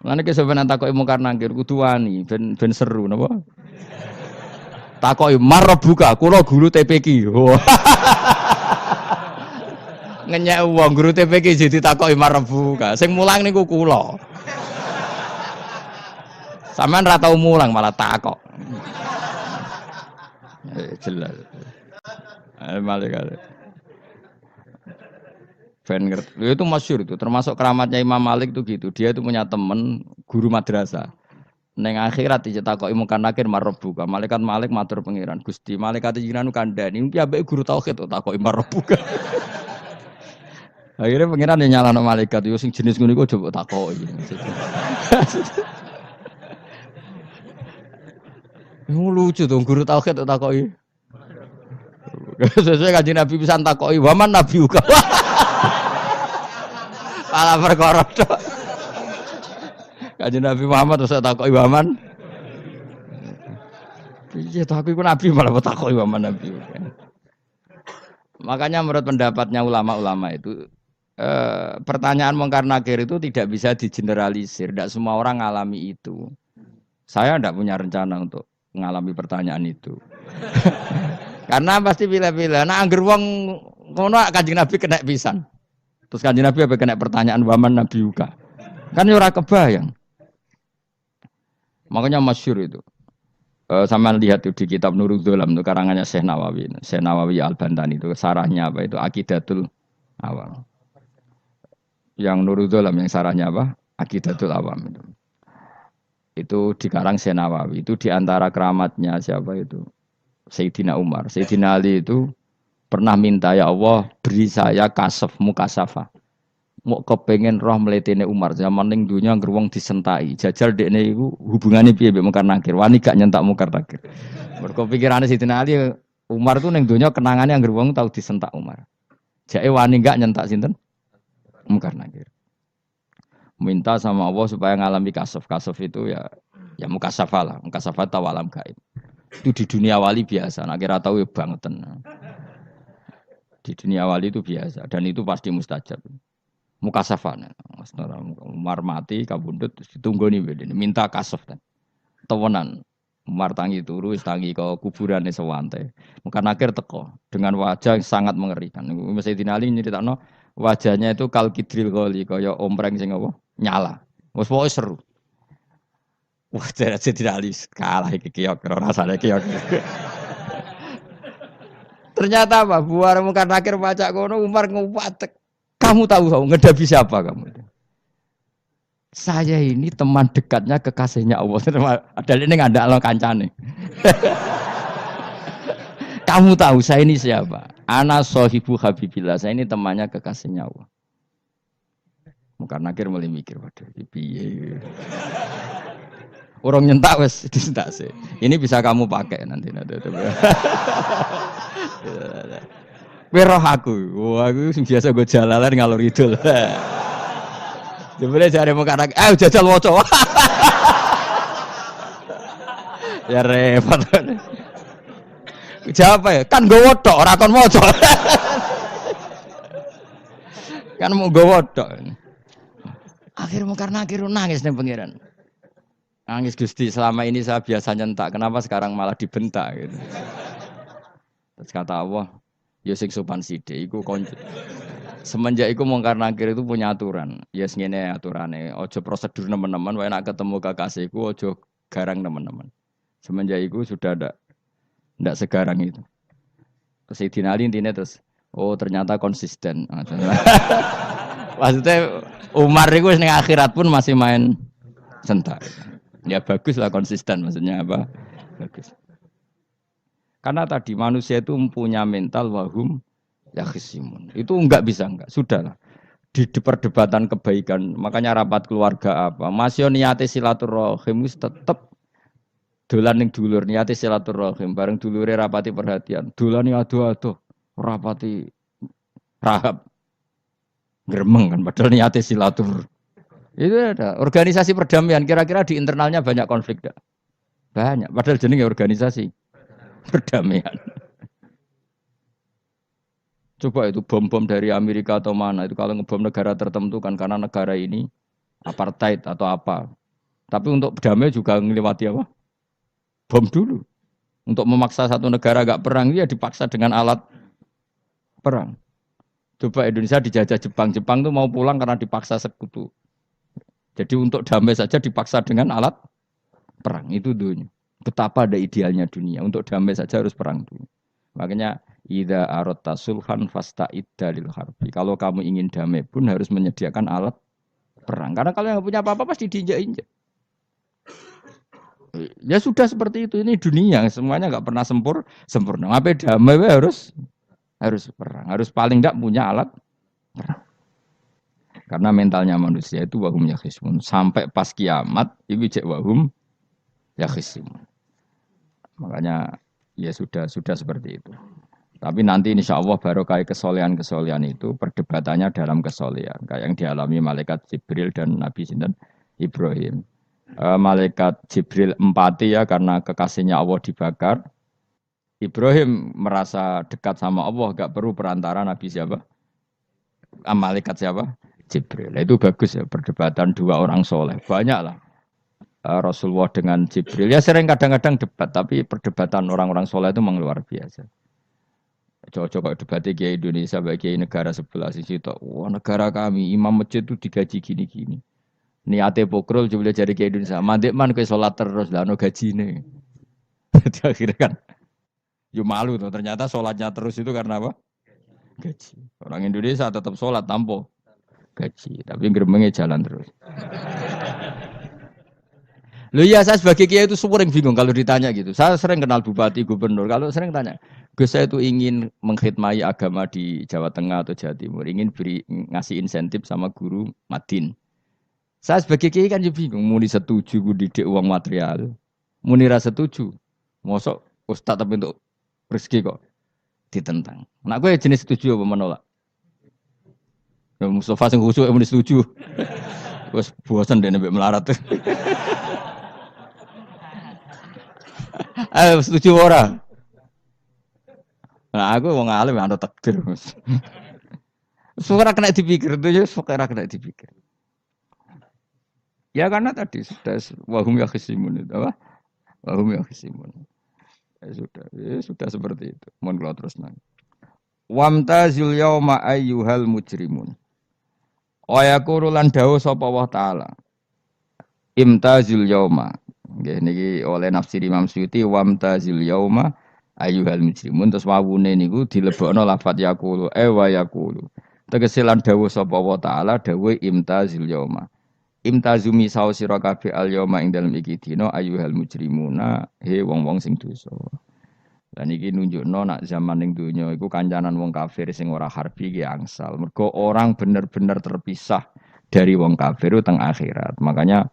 [SPEAKER 1] Mulane ki sampeyan takoki mungkar nangkir kudu wani ben seru napa? Takoki marbuka, kula guru TPQ. Ngenyek wong guru TPQ jadi takoki marbuka. Sing mulang niku kula. Sampeyan ra tau mulang malah takok. Jelas. Malaikat. Ben ngerti. Itu masyhur itu, termasuk keramatnya Imam Malik itu gitu. Dia itu punya teman guru madrasah. Neng akhirat dicetakoki mungkar nakir marbuka. Malaikat Malik matur pangeran. Gusti, malaikat jenengan kandhani piye guru tauhid takoki marbuka. Akhirnya pangeran nyalano malaikat yo sing jenis ngono iku coba takoki. Lucu dong guru tauhid takoki. Sesuai kanjeng Nabi pisan takoki waman nabi uga. Pala perkara tok. Kanjeng Nabi Muhammad usah takoki waman Iya, toh aku iku nabi malah takoki wa nabi. Makanya menurut pendapatnya ulama-ulama itu pertanyaan mungkar nakir itu tidak bisa digeneralisir. Tidak semua orang ngalami itu. Saya tidak punya rencana untuk mengalami pertanyaan itu. Karena pasti pilih-pilih. Nah, angger wong ngono Kanjeng Nabi kena pisan. Terus Kanjeng Nabi apa kena pertanyaan waman Nabi Yuka. Kan ya ora kebayang. Makanya masyhur itu. Sama lihat tuh di kitab Nurul Dzolam itu karangannya Syekh Nawawi. Syekh Nawawi Al-Bantani itu sarahnya apa itu Aqidatul Awam. Yang Nurul Dzolam yang sarahnya apa? Aqidatul Awam itu. Itu dikarang Syekh Nawawi. Itu diantara keramatnya siapa itu? Sayyidina Umar. Sayyidina Ali itu pernah minta ya Allah beri saya kasaf mukasafah. Mau kepengen roh meletene Umar zaman ning dunya ngeruwong disentai. Jajal dekne iku hubungane piye mbek mungkar nakir. Wani gak nyentak mungkar nakir. Mergo pikirane Sayyidina Ali Umar tuh ning dunya kenangane anggere wong tau disentak Umar. Jake wani gak nyentak sinten? Mungkar nakir. Minta sama Allah supaya ngalami kasaf. Kasaf itu ya mukasafah lah. Mukasafah tawalam gaib. Itu di dunia wali biasa. Nah, kira tahu ya bangetan. Di dunia wali itu biasa dan itu pasti mustajab. Mukasafah. Umar mati kabundut ditunggu nih bedene minta kasaf kan. Tawanan. Umar tangi turu tangi ke kuburane sewante. Mungkin akhir teko dengan wajah yang sangat mengerikan. Sayyidina Ali nyeritakno wajahnya itu kal kidril qoli kaya ompreng sing apa? Nyala. Wes pokoke seru. Wah, Sayyidina Ali kalah iki kiok rasane kiok. Ternyata apa? Buar mungkin akhir pacak kono Umar ngupatek. Kamu tahu ngedapi siapa kamu? Saya ini teman dekatnya kekasihnya Allah. Ada ini nggak ada lo kancane. Kamu tahu saya ini siapa? Ana sohibu habibillah. Saya ini temannya kekasihnya Allah. Mungkin akhir mulai mikir, waduh, piye. Orang nyentak wes disentak sih. Ini bisa kamu pakai nanti. Weroh aku, wah aku biasa gue jalalan ngalor idul. Sebenarnya cari muka anak, jajal woco. Ya repot. Siapa ya? Kan gue wodok, orang kon woco. Kan mau gue wodok. Akhirnya karena akhirnya nangis nih pangeran. Nangis Gusti, selama ini saya biasa nyentak, kenapa sekarang malah dibentak gitu. Terus kata Allah, ya sing sopan sithik iku konco. Semenjak iku mungkar nakir itu punya aturan. Ya ngene aturane, aja prosedur nemen-nemen wae nek ketemu kekasihku aja garang nemen-nemen. Semenjak iku sudah ndak segarang itu. Terus Sayyidina Ali intine terus ternyata konsisten. Maksudnya Umar iku ning akhirat pun masih main sentak. Ya bagus lah konsisten maksudnya apa? Bagus. Karena tadi manusia itu mempunyai mental wahum yakhisimun. Itu enggak bisa enggak. Sudahlah. Di perdebatan kebaikan, makanya rapat keluarga apa? Masih niate silaturahim tetap dolan ning dulur niate silaturahim bareng dulure rapati perhatian. Dolani aduh-aduh rapati rahab. Gremeng kan padahal niate silatur. Itu ada organisasi perdamaian kira-kira di internalnya banyak konflik enggak? Banyak. Padahal jenenge organisasi perdamaian. Coba itu bom-bom dari Amerika atau mana itu kalau ngebom negara tertentu kan karena negara ini apartheid atau apa. Tapi untuk damai juga ngelewati apa? Bom dulu. Untuk memaksa satu negara agak perang dia dipaksa dengan alat perang. Coba Indonesia dijajah Jepang. Jepang tuh mau pulang karena dipaksa sekutu. Jadi untuk damai saja dipaksa dengan alat perang. Itu dunia. Betapa ada idealnya dunia. Untuk damai saja harus perang dulu. Makanya idza aratta sulhan fasta'id dalil harbi. Kalau kamu ingin damai pun harus menyediakan alat perang. Karena kalau yang punya apa-apa pasti diinjak-injak. Ya sudah seperti itu. Ini dunia semuanya enggak pernah sempurna. Sampai damai harus perang. Harus paling enggak punya alat perang. Karena mentalnya manusia itu wahum yakhisimun. Sampai pas kiamat itu cek wahum yakhisimun. Makanya ya sudah seperti itu. Tapi nanti insya Allah baru kayak kesolehan itu perdebatannya dalam kesolehan. Kayak yang dialami malaikat Jibril dan Nabi Sinten Ibrahim. Malaikat Jibril empati ya karena kekasihnya Allah dibakar. Ibrahim merasa dekat sama Allah, gak perlu perantara Nabi siapa? Malaikat siapa? Jibril. Itu bagus ya perdebatan dua orang soleh. Banyak lah Rasulullah dengan Jibril. Ya sering kadang-kadang debat, tapi perdebatan orang-orang soleh itu memang luar biasa. Coba debat Kiai Indonesia bagi negara sebelah sisi itu. Wah negara kami imam masjid itu digaji gini-gini. Niate pokrol coba jadi Kiai Indonesia. Mandek man ke sholat terus lah no gaji nih. Jadi akhirnya kan, yo malu tuh. Ternyata sholatnya terus itu karena apa? Gaji. Orang Indonesia tetap sholat tanpa gaji, tapi gerbangnya jalan terus. Loh iya saya sebagai kiai itu sering bingung kalau ditanya gitu. Saya sering kenal bupati, gubernur. Kalau sering tanya, Gus saya itu ingin mengkhidmati agama di Jawa Tengah atau Jawa Timur, ingin beri ngasih insentif sama guru Madin. Saya sebagai kiai kan juga bingung, muni setuju gue didik uang material, muni rasa setuju, mosok ustad tapi untuk rezeki kok ditentang. Nah gue jenis setuju apa menolak? Ya, Mustafa sing khusyuk muni setuju. Wes bosan deh nabi melarat. Ayo setuju ora? Nah, aku wong alim ana takdir. Suara kena dipikir itu ya suara kena dipikir. Ya karena tadi sudah wahum ya khisimun itu apa? Wahum ya khisimun. Ya sudah seperti itu. Mohon kalau terus nang. Wamtazil yauma ayyuhal mujrimun. Wa yaqulu lan dawuh sapa Allah taala. Imtazil yauma. Nggih niki oleh nafsir Imam Suyuti wamtazil yauma ayyuhal mujrimun terus wawune niku dilebokno lafat yaqulu wa yaqulu. Tegese lan dawuh sapa Allah taala dawuh imtazil yauma. Imtazumi saw sira kabeh al yauma ing dalem iki dina ayyuhal mujrimuna he wong-wong sing dosa. Lan iki nunjukno nak zaman ning donya iku kancanan wong kafir sing ora harbi ki angsal. Mergo orang bener-bener terpisah dari wong kafir teng akhirat. Makanya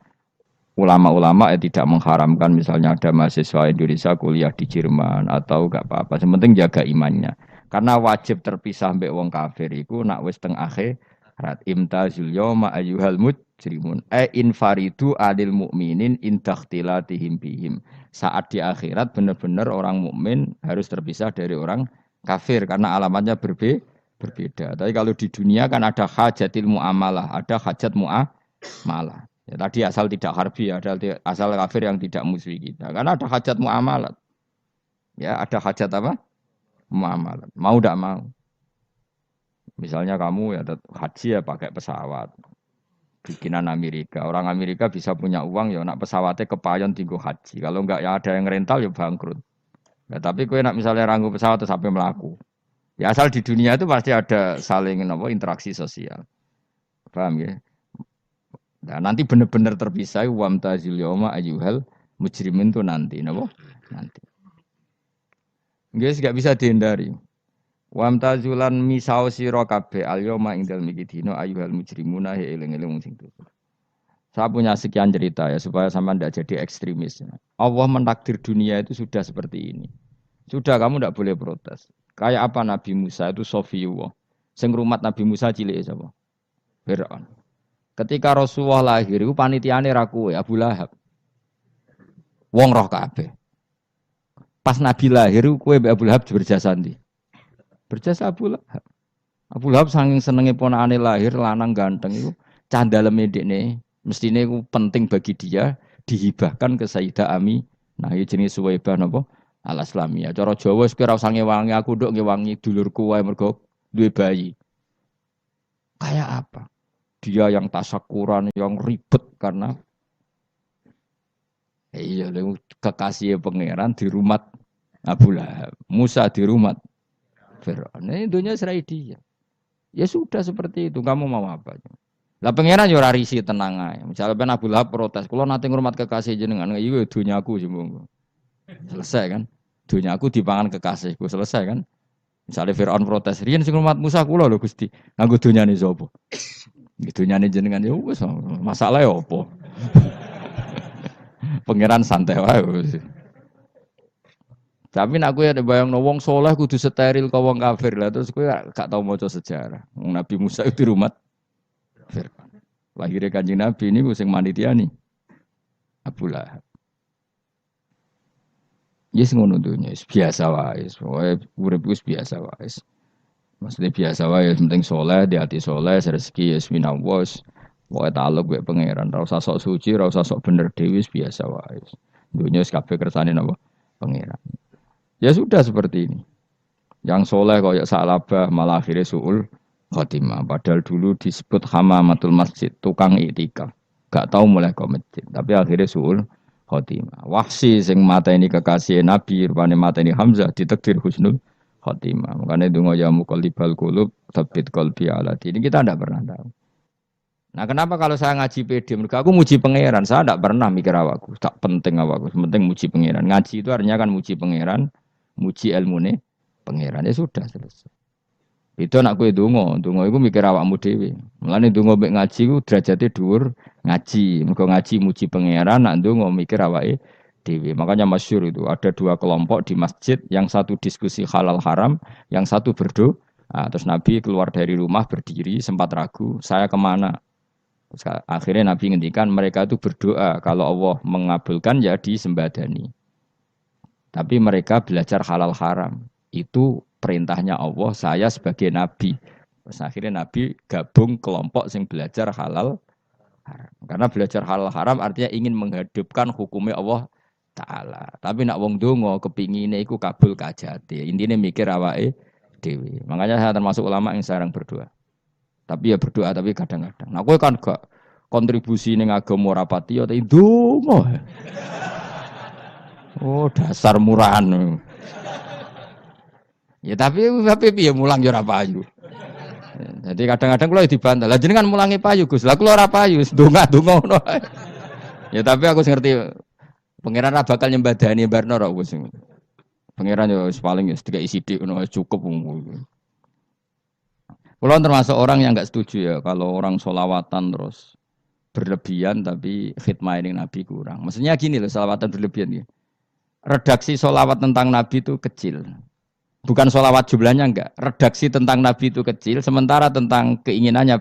[SPEAKER 1] ulama-ulama tidak mengharamkan misalnya ada mahasiswa Indonesia kuliah di Jerman atau gak apa-apa. Sementing jaga imannya. Karena wajib terpisah mbek wong kafir iku nak wis teng akhirat. Imtazul yauma ayyuhal mujrimun. Infaridu adil mukminin indakhtilatihim bihim. Saat di akhirat benar-benar orang mukmin harus terpisah dari orang kafir karena alamatnya berbeda. Tapi kalau di dunia kan ada hajatil muamalah, ada hajat muamalah. Ya, tadi asal tidak harbi, ada asal kafir yang tidak musuhi kita. Karena ada hajat muamalat. Ya, ada hajat apa? Muamalat. Mau tidak mau. Misalnya kamu ya haji ya pakai pesawat. Bikinan Amerika. Orang Amerika bisa punya uang ya nak pesawatnya kepayon tinggal haji. Kalau enggak ya ada yang rental ya bangkrut. Ya, tapi kue nak misalnya ranggu pesawat terus sampai melaku. Ya asal di dunia itu pasti ada saling interaksi sosial. Paham ya? Nah, nanti benar-benar terpisah wamtazil yauma ayyuhal mujrimin itu nanti, napa? Nanti. Guys, gak bisa dihindari. Wamtazulan misau sira kabeh al yauma ing dalem iki dina ayyuhal mujrimuna eling-eling sing dosa. Saya punya sekian cerita ya supaya sama tidak jadi ekstremis. Allah mentakdir dunia itu sudah seperti ini. Sudah kamu tidak boleh protes. Kayak apa Nabi Musa itu Sofiyullah. Sing rumat Nabi Musa cilik sapa? Fir'aun. Ketika Rasulullah lahir, itu panitiane ra kowe, Abu Lahab. Wong roh kabeh. Pas Nabi lahir, kowe mbek Abu Lahab berjasa ndi? Berjasa Abu Lahab. Abu Lahab saking senenge ponakane lahir lanang ganteng iku candaleme dekne, mestine iku penting bagi dia dihibahkan ke Sayyidah Ami. Nah, iki jenenge Suwaibah napa? Al-Islamiyah. Cara Jawa wis ora usah ngewangi aku nduk ngewangi dulurku wae mergo duwe bayi. Kayak apa? Dia yang tasyakuran, yang ribet karena iya kekasih pangeran di rumah Abu Lahab, Musa di rumah Fir'aun. Ini dunia serai dia. Ya sudah seperti itu. Kamu mau apa? Lah pangeran yo ora risi tenang ae. Misalnya ben Abu Lahab protes, "Kulo nate ngurmat kekasih jenengan, iya dunyaku sembung." Selesai kan? Dunyaku dipangan kekasihku, selesai kan? Misalnya Fir'aun protes, "Riyen sing ngurmat Musa kula lho Gusti, nganggo dunyane sapa?" Gitu nyanyi jenengan ya wis masalah ya apa? Pangeran santai wae. Tapi nak kowe ada bayangno wong saleh kudu steril ka wong kafir lah terus kowe gak tau maca sejarah. Nabi Musa itu rumah Fir'aun. Lahirnya Kanjeng Nabi ini sing manitiani Abu Lahab. Yes ngono dunya, biasa wae. Pokoke urip wis biasa wae. Maksudnya biasa wae, penting soleh, di hati soleh, rezeki ya minallah. Pokoke taluk mek pangeran, ora usah sok suci, ora usah sok bener dhewe biasa wae. Dunya wis kabeh kersane napa? Pangeran. Ya sudah seperti ini. Yang soleh kayak Sa'labah malah akhirnya suul khotimah. Padahal dulu disebut hamamatul masjid, tukang iktikaf. Gak tahu mulai ke masjid, tapi akhirnya suul khotimah. Wahsi sing mata ini kekasih Nabi, rupane mata ini Hamzah ditakdir husnul khotimah. Makanya donga ya muqallibal qulub, tsabbit qalbi ala dini. Kita tidak pernah tahu. Nah, kenapa kalau saya ngaji PD? Mereka aku muji pangeran, saya tidak pernah mikir awakku, tak penting awakku, penting muji pangeran. Ngaji itu artinya kan muji pangeran, muji ilmune pangeran, ya sudah selesai. Itu anak kue dongo itu mikir awakmu dewi. Mulane dongo mek ngaji ku derajate dhuwur ngaji, mergo ngaji muji pangeran, nak dongo mikir awake dewi. Makanya masyhur itu ada dua kelompok di masjid, yang satu diskusi halal haram, yang satu berdoa. Nah, terus Nabi keluar dari rumah berdiri, sempat ragu, saya kemana? Terus akhirnya Nabi ngendikan mereka itu berdoa kalau Allah mengabulkan ya disembadani. Tapi mereka belajar halal haram. Itu perintahnya Allah, saya sebagai Nabi. Terus akhirnya Nabi gabung kelompok yang belajar halal haram. Karena belajar halal haram artinya ingin menghidupkan hukumnya Allah Ta'ala. Tapi nak wong dongo kepingine iku kabul kajati. Intinya mikir awake dewi. Makanya saya termasuk ulama yang jarang berdoa. Tapi ya berdoa tapi kadang-kadang. Nah, kowe kan gak kontribusi ning agama rapati ya ndonga. Oh, dasar murahan. Ya tapi piye mulang ya ora payu. Jadi kadang-kadang kula dibantah. Lah jenengan mulangi payu, Gus. Lah kula ora payu, ndonga-ndonga ngono. Ya tapi aku ngerti pangeran ra bakal nyembadani barno ra Gus. Pangeran ya paling ya sedikit sithik ngono cukup. Kalau termasuk orang yang enggak setuju ya kalau orang sholawatan terus berlebihan tapi khidmah ini Nabi kurang. Maksudnya gini loh, sholawatan berlebihan ya. Redaksi sholawat tentang Nabi itu kecil. Bukan sholawat jumlahnya enggak. Redaksi tentang Nabi itu kecil. Sementara tentang keinginannya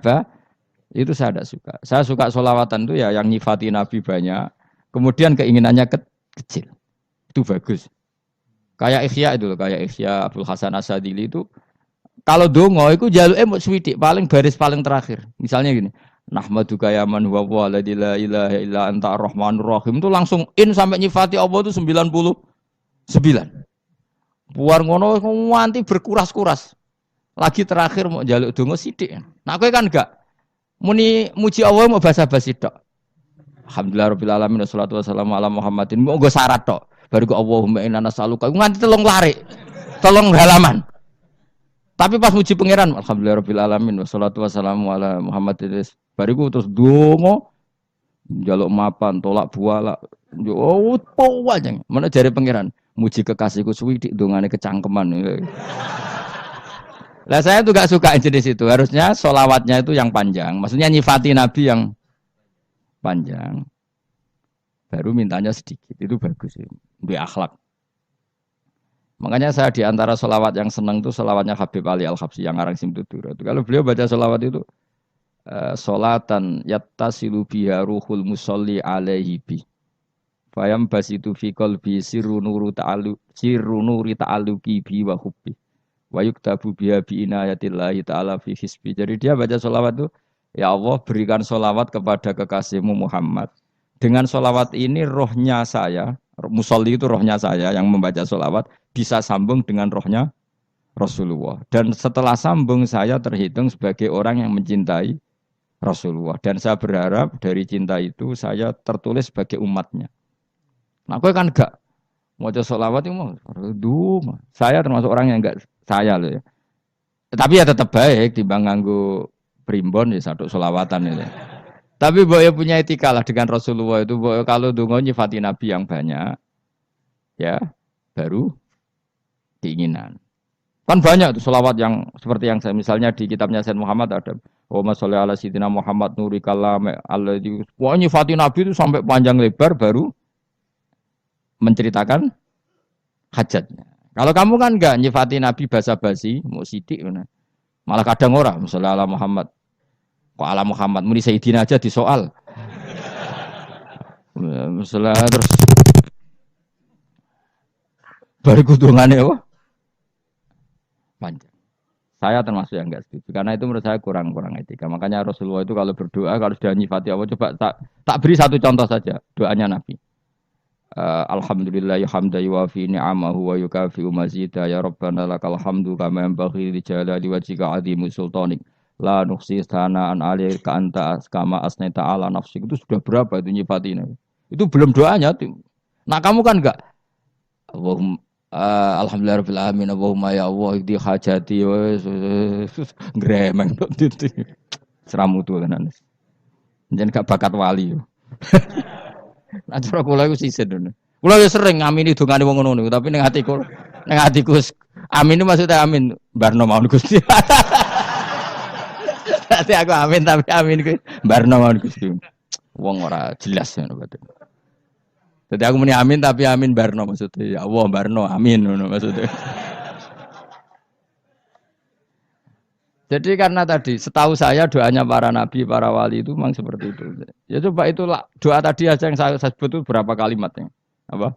[SPEAKER 1] itu saya tidak suka. Saya suka sholawatan itu ya yang nyifati Nabi banyak. Kemudian keinginannya kecil. Itu bagus. Kayak Ikhya itu loh. Kayak Ikhya Abdul Hasan Asadili itu. Kalau dongo itu jaluke mok swidik paling baris paling terakhir. Misalnya gini, nahmaduka ya man huwa la ilaha illa anta arrahmanur rahim itu langsung in sampai nyifati Allah itu 99. Buar ngono nganti berkuras-kuras. Lagi terakhir mau jaluk dongo sithik. Nah kowe kan enggak muni muji Allah mau basa-basi tok. Alhamdulillahirabbil alamin wassalatu wassalamu ala Muhammadin. Mau nggo syarat tok. Baru ke Allahumma inna nas'aluka nganti telung larik. Telung halaman. Tapi pas muji pangeran, alhamdulillahirabbil alamin wassalatu wassalamu ala Muhammadin. Bariku terus dongo njaluk mapan, tolak buala. Oh, aja. Mana jare pangeran, muji kekasihku suwi dongane kecangkeman. Lah saya tuh gak suka jenis itu. Harusnya sholawatnya itu yang panjang. Maksudnya nyifati Nabi yang panjang. Baru mintanya sedikit. Itu bagus sih. Duwe akhlak. Makanya saya di antara sholawat yang senang itu sholawatnya Habib Ali Al-Habsyi yang ngarang Simtudur. Kalau beliau baca sholawat itu sholatan yattasilu biha ruhul musolli alaihi bi. Fayam basitu fi qalbi sirru nuri ta'alluqi bi wa hubbi. Wa yuktabu biha bi inayatillahi ta'ala fi hisbi. Jadi dia baca sholawat itu, ya Allah berikan sholawat kepada kekasihmu Muhammad. Dengan sholawat ini rohnya saya, musolli itu rohnya saya yang membaca sholawat, bisa sambung dengan rohnya Rasulullah. Dan setelah sambung saya terhitung sebagai orang yang mencintai Rasulullah. Dan saya berharap dari cinta itu saya tertulis sebagai umatnya. Nah, aku kan enggak mau sholawat itu mau. Saya termasuk orang yang enggak saya loh ya. Tapi ya tetap baik dibanding nganggo primbon ya satu sholawatan itu. Tapi boleh punya etika lah dengan Rasulullah itu. Kalau dongo nyifati Nabi yang banyak, ya baru keinginan. Kan banyak tuh sholawat yang seperti yang saya misalnya di kitabnya Sayyid Muhammad ada Allahumma sholli ala sayyidina Muhammad nuri kalam alladzi. Wah nyifati Nabi itu sampai panjang lebar baru menceritakan hajatnya. Kalau kamu kan enggak nyifati Nabi basa-basi, mau sidik malah kadang orang misalnya ala Muhammad. Kok ala Muhammad muni sayyidina aja disoal. Masalah terus baru kudungannya apa? Panjang. Saya termasuk yang enggak setuju karena itu menurut saya kurang etika. Makanya Rasulullah itu kalau berdoa kalau sudah nyifati Allah coba tak beri satu contoh saja doanya Nabi. Alhamdulillah hamda yuwafi ni'amahu wa yukafi'u mazida ya rabbana lakal hamdu kama yanbaghi li jalali wajhika 'azimi sultanik la nuhsi sana'an 'alaika anta kama asnaita 'ala nafsik. Itu sudah berapa itu nyifatinya? Itu belum doanya tuh. Nah, kamu kan enggak Allahumma alhamdulillahirabbil alamin Allahumma ya Allah di hajati wes gremeng itu seramu tuh kan jangan gak bakat wali nah cara kula iku sisen ngono kula ya sering ngamini dongane wong ngono tapi ning atiku amin maksudnya amin barno mawon Gusti dadi aku amin tapi amin ku barno mawon Gusti wong ora jelas ngono berarti. Jadi aku muni amin tapi amin barno maksudnya. Ya Allah barno amin maksudnya. Jadi karena tadi setahu saya doanya para nabi, para wali itu memang seperti itu. Ya coba itulah doa tadi aja yang saya sebut itu berapa kalimatnya. Apa?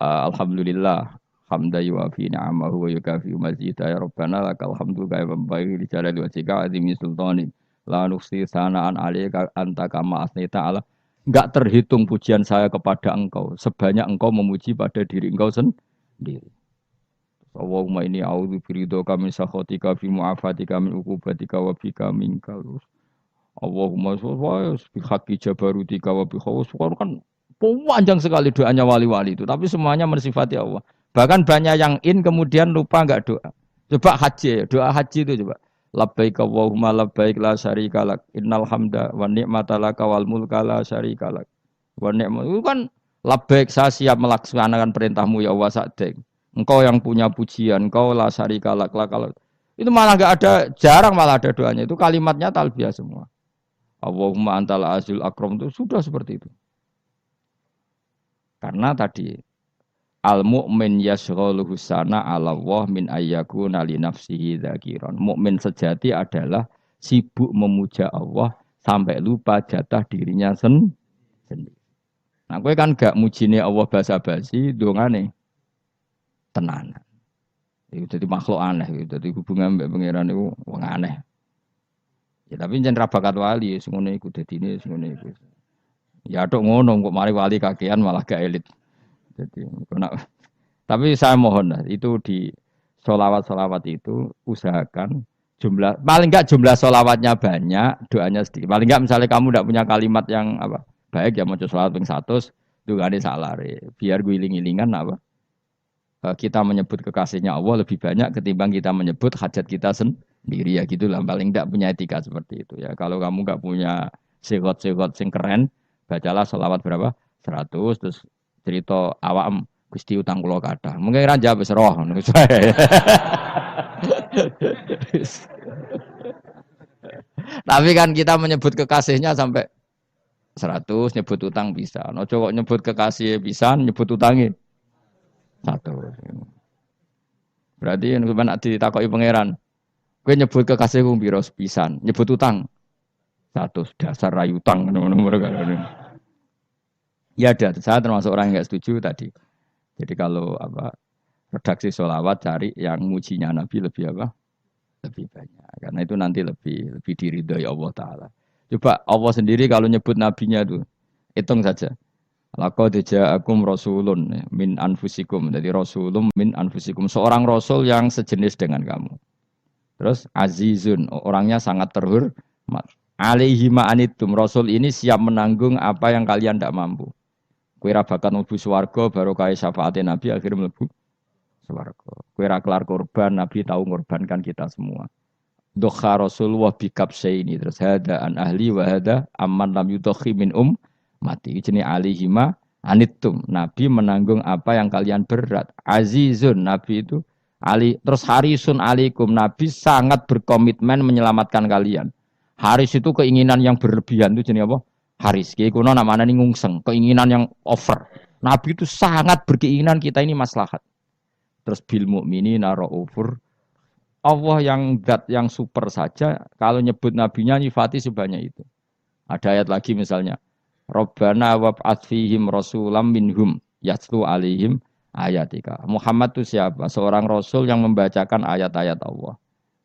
[SPEAKER 1] Alhamdulillah hamda yuwafi ni'amahu wa yukafi mazida ya rabbana lakal hamdu kama yanbaghi li jalali wajhika 'azimi sultanik la nuhsi sana'an 'alaika anta kama asnaita 'ala. Enggak terhitung pujian saya kepada engkau sebanyak engkau memuji pada diri engkau sendiri. Allahumma inni a'udzu biridhoka min sakhatika fi mu'afatika min uqubatika wa bika minkal. Allahumma sholli bi haqqi jabarutika wa bi khawfika kan panjang sekali doanya wali-wali itu tapi semuanya mensifati Allah. Bahkan banyak yang kemudian lupa enggak doa. Coba haji, doa haji itu coba. Labbaik Allahumma labbaik la syarika lak innal hamda wa ni'mata laka wal mulka la syarika lak wa ni'mat itu kan labbaik saya siap melaksanakan perintahmu ya Allah sa'dek engkau yang punya pujian engkau la syarika lak itu malah enggak ada jarang malah ada doanya itu kalimatnya talbiyah semua Allahumma antal azul akram itu sudah seperti itu karena tadi al mukmin yashghaluhu sana 'ala Allah min ayyakuna li nafsihi dzakiran. Mukmin sejati adalah sibuk memuja Allah sampai lupa jatah dirinya sendiri. Nah, kowe kan gak mujine Allah basa-basi, dongane tenanan. Itu dadi makhluk aneh itu. Dadi hubungan mbek pangeran iku wong aneh. Ya tapi jan ra bakat wali ngono iku dadine ngono iku. Ya tok ngono kok mari wali kakean malah gak elit. Jadi, tapi saya mohon itu di solawat itu usahakan jumlah paling enggak jumlah solawatnya banyak, doanya sedikit. Paling enggak misalnya kamu tidak punya kalimat yang apa baik ya mau solawat ping 100 itu gak ada salah biar guling-gilingan apa kita menyebut kekasihnya Allah lebih banyak ketimbang kita menyebut hajat kita sendiri ya gitulah paling enggak punya etika seperti itu ya. Kalau kamu enggak punya segot-segot sing keren, bacalah solawat berapa 100 terus cerita awam Gusti utang kula kathah. Mungkin ra jawab wis roh ngono. Tapi kan kita menyebut kekasihnya sampai 100 nyebut utang bisa. No kok nyebut kekasih bisa nyebut utangnya 100. Berarti yen sampeyan ditakoki pangeran, kowe nyebut kekasihku piro pisan, nyebut utang 100 dasar rayu utang ngono mereka. Ya ada, saya termasuk orang yang nggak setuju tadi. Jadi kalau apa redaksi sholawat cari yang mujinya Nabi lebih apa? Lebih banyak. Karena itu nanti lebih diridhoi Allah Taala. Coba Allah sendiri kalau nyebut nabinya itu hitung saja. Laqad ja'akum rasulun min anfusikum. Jadi rasulun min anfusikum. Seorang rasul yang sejenis dengan kamu. Terus azizun, orangnya sangat terhormat. Alaihi ma'anitum. Rasul ini siap menanggung apa yang kalian tidak mampu. Kowe ra bakat mlebu swarga baru kae syafaate Nabi akhirnya mlebu swarga. Kowe ra kelar korban Nabi tahu ngorbankan kita semua. Dokha Rasulullah bikap ini terus hada an ahli wa hada amman lam yudokhi min mati jenenge alihima anittum. Nabi menanggung apa yang kalian berat. Azizun Nabi itu ali terus harisun alaikum. Nabi sangat berkomitmen menyelamatkan kalian. Haris itu keinginan yang berlebihan itu jenenge apa? Haris, kiai kuno namanya nih ngungseng, keinginan yang over. Nabi itu sangat berkeinginan kita ini maslahat. Terus bil mukminina raufur. Allah yang zat yang super saja, kalau nyebut nabinya nyifati sebanyak itu. Ada ayat lagi misalnya, Rabbana wab'ats fihim rasulam minhum yatlu alaihim ayatika. Muhammad itu siapa? Seorang rasul yang membacakan ayat-ayat Allah.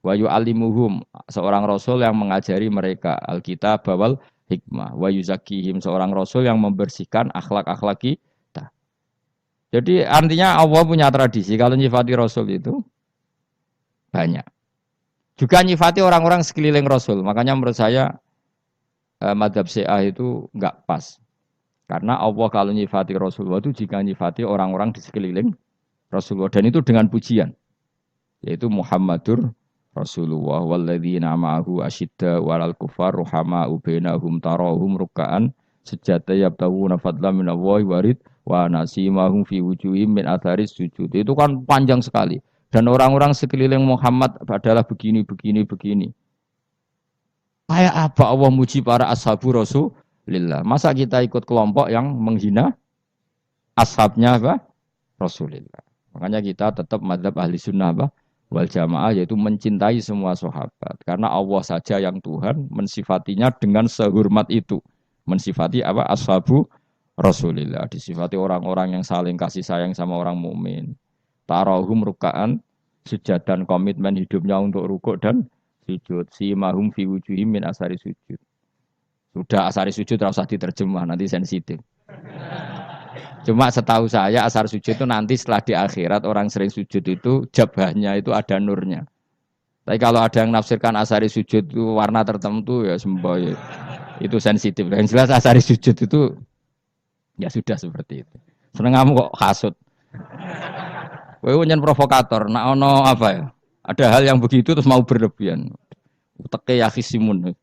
[SPEAKER 1] Wa yu'allimuhum, seorang rasul yang mengajari mereka Alkitab wal hikmah. Wa yuzakkihim, seorang rasul yang membersihkan akhlak-akhlak kita. Jadi artinya Allah punya tradisi kalau nyifati rasul itu banyak. Juga nyifati orang-orang sekeliling rasul. Makanya menurut saya madhab Syiah itu enggak pas. Karena Allah kalau nyifati Rasulullah itu jika nyifati orang-orang di sekeliling Rasulullah. Dan itu dengan pujian. Yaitu Muhammadur Rasulullah walladzina ma'ahu asyidda walal kufar ruhama'u bainahum tarahum ruk'an sujada yabtaguna fadlan minallahi warid wa nasimahum fi wujuhim min atharis sujud. Itu kan panjang sekali. Dan orang-orang sekeliling Muhammad adalah begini. Kayak apa Allah muji para ashabu Rasulillah? Masa kita ikut kelompok yang menghina ashabnya apa? Rasulillah. Makanya kita tetap mazhab ahli sunnah apa? Wal jamaah, yaitu mencintai semua sahabat. Karena Allah saja yang Tuhan mensifatinya dengan sehormat itu. Mensifati apa? Ashabu Rasulillah. Disifati orang-orang yang saling kasih sayang sama orang mukmin. Tarahum ruka'an, sujud dan komitmen hidupnya untuk rukuk dan sujud. Si mahum fi wujuhim min asari sujud. Sudah asari sujud tidak usah diterjemah, nanti sensitif. Cuma setahu saya asar sujud itu nanti setelah di akhirat orang sering sujud itu jabahnya itu ada nurnya. Tapi kalau ada yang nafsirkan asari sujud itu warna tertentu ya semboy. Itu sensitif. Yang jelas asari sujud itu ya sudah seperti itu. Seneng kamu kok hasut. Kowe nyen provokator, nak ono apa ya? Ada hal yang begitu terus mau berlebihan. Uteke ya khisimun.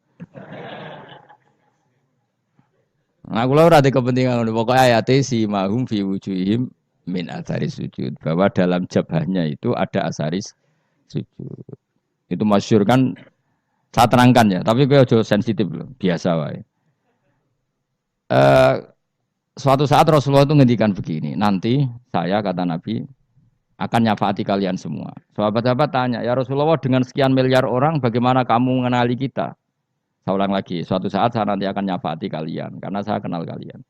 [SPEAKER 1] Nah, kula ora ada kepentingan pokoknya ayat si mahum fi wujuhim min athari sujud, bahwa dalam jabahnya itu ada asaris sujud. Itu masyhur kan, saya terangkan ya, tapi kowe aja sensitif loh, biasa wae. Suatu saat Rasulullah itu ngendikan begini, nanti saya kata Nabi akan nyafaati kalian semua. Sahabat-sahabat tanya, ya Rasulullah dengan sekian miliar orang bagaimana kamu mengenali kita? Saya ulang lagi, suatu saat saya nanti akan nyafaati kalian, karena saya kenal kalian.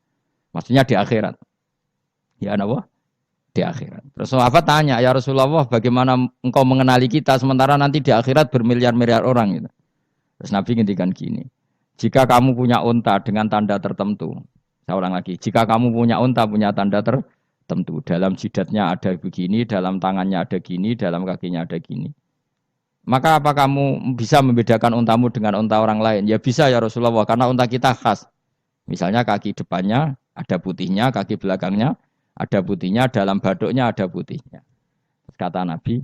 [SPEAKER 1] Maksudnya di akhirat. Ya Allah, di akhirat. Terus sahabat tanya, ya Rasulullah bagaimana engkau mengenali kita, sementara nanti di akhirat bermiliar-miliar orang. Gitu. Terus Nabi ngendikan gini, jika kamu punya unta dengan tanda tertentu, saya ulang lagi, jika kamu punya unta punya tanda tertentu, dalam jidatnya ada begini, dalam tangannya ada gini, dalam kakinya ada gini. Maka apa kamu bisa membedakan untamu dengan unta orang lain? Ya bisa ya Rasulullah, karena unta kita khas. Misalnya kaki depannya ada putihnya, kaki belakangnya ada putihnya, dalam baduknya ada putihnya. Kata Nabi,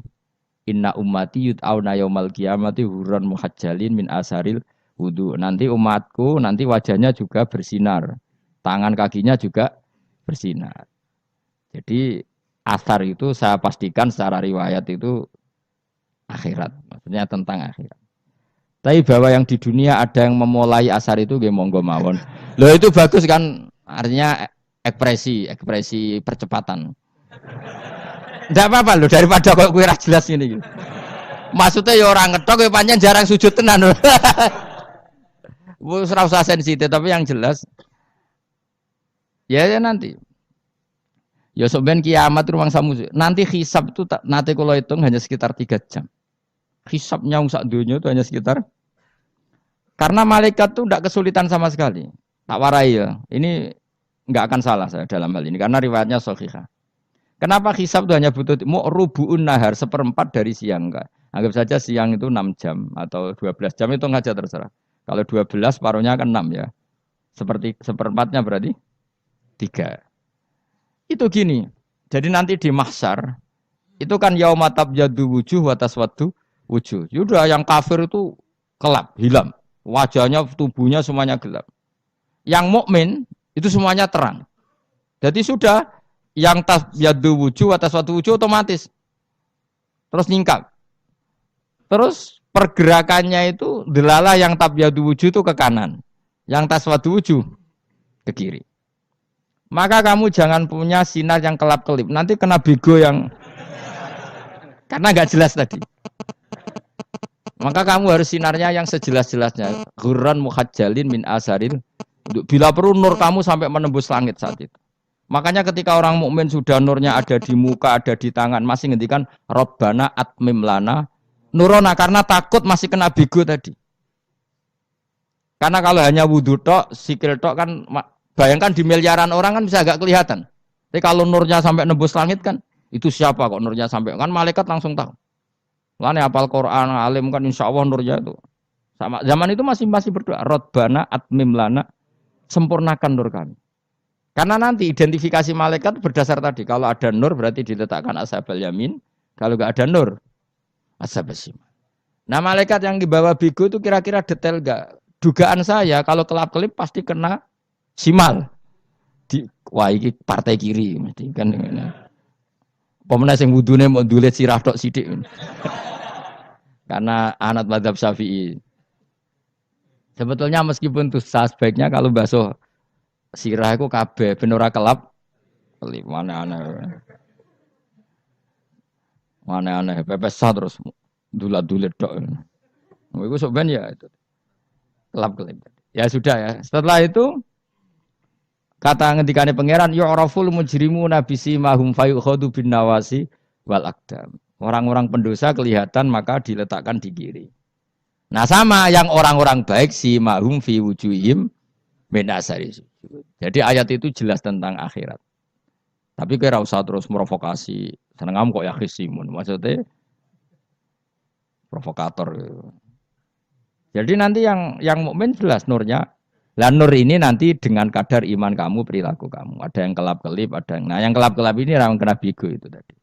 [SPEAKER 1] inna ummati yud'auna yaumal qiyamati hurran muhajjalin min asaril wudu. Nanti umatku, nanti wajahnya juga bersinar. Tangan kakinya juga bersinar. Jadi asar itu saya pastikan secara riwayat itu akhirat, maksudnya tentang akhirat. Tapi bahwa yang di dunia ada yang memulai asar itu nggih monggo mawon. Loh itu bagus kan, artinya ekspresi percepatan. Enggak apa-apa loh, daripada kok kowe ra jelas ngene iki. Maksudnya ya orang ngetok ya pancen jarang sujud tenan. Wis ora usah sensitif, tapi yang jelas ya nanti. Ya sampean kiamat ruang samu. Nanti hisab itu nanti kalau hitung hanya sekitar 3 jam. Hisabnya sak dunia itu hanya sekitar, karena malaikat itu tidak kesulitan sama sekali. Tak warai ya. Ini enggak akan salah saya dalam hal ini karena riwayatnya sahihah. Kenapa hisab itu hanya butuh rubu'un nahar, seperempat dari siang enggak. Anggap saja siang itu 6 jam atau 12 jam itu aja terserah. Kalau 12 paruhnya kan 6 ya. Seperti seperempatnya berarti 3. Itu gini. Jadi nanti di mahsyar itu kan yaumatab jadu wujuh wa taswaddu wujuh. Yaudah yang kafir itu kelap, hilang. Wajahnya, tubuhnya semuanya gelap. Yang mukmin itu semuanya terang. Jadi sudah yang tabyaddu wujuh atas suatu wujuh otomatis terus nyingkap. Terus pergerakannya itu delalah yang tabyaddu wujuh itu ke kanan, yang taswaddu wujuh ke kiri. Maka kamu jangan punya sinar yang kelap-kelip. Nanti kena bego yang karena nggak jelas tadi. Maka kamu harus sinarnya yang sejelas-jelasnya. Ghurran muhajjalin min asaril Bila perlu nur kamu sampai menembus langit saat itu. Makanya ketika orang mukmin sudah nurnya ada di muka, ada di tangan, masih ngendikan Rabbana atmim lana nurona karena takut masih kena bigo tadi. Karena kalau hanya wudhu tok, sikil tok kan bayangkan di miliaran orang kan bisa agak kelihatan. Tapi kalau nurnya sampai nembus langit kan itu siapa kok nurnya sampai kan malaikat langsung tahu. Lane hafal Quran, alim kan insya Allah nurnya itu. Sama zaman itu masih berdoa Rabbana atmim lana sempurnakan nur kami. Karena nanti identifikasi malaikat berdasar tadi. Kalau ada nur berarti diletakkan ashabal yamin. Kalau enggak ada nur ashabal shimal. Nah malaikat yang dibawa bigo itu kira-kira detail enggak? Dugaan saya kalau kelap-kelip pasti kena simal. Wah ini partai kiri mesti kan. Pemenang yang wudune mau dulet sirah tok sidik. Karena anak mazhab Syafi'i. Sebetulnya meskipun itu sebaiknya kalau basuh sirah itu kabeh ben ora kelap kelip mana aneh. Mana aneh pepes terus dulat-dulet tok. Iku sok ben ya itu. Kelap-kelip. Ya sudah ya. Setelah itu kata ngendikane pangeran yu'raful mujrimuna bisimahum fayukhadu bin nawasi wal aqdam. Orang-orang pendosa kelihatan maka diletakkan di kiri. Nah sama yang orang-orang baik simahum fi wujuhim min asari sujud. Jadi ayat itu jelas tentang akhirat. Tapi kira usah terus provokasi. Seneng kamu kok ya khisimun. Maksudnya provokator. Jadi nanti yang mukmin jelas nurnya. Lah nur ini nanti dengan kadar iman kamu, perilaku kamu. Ada yang kelap-kelip, ada yang. Nah, yang kelap-kelip ini orang kena bigo itu tadi.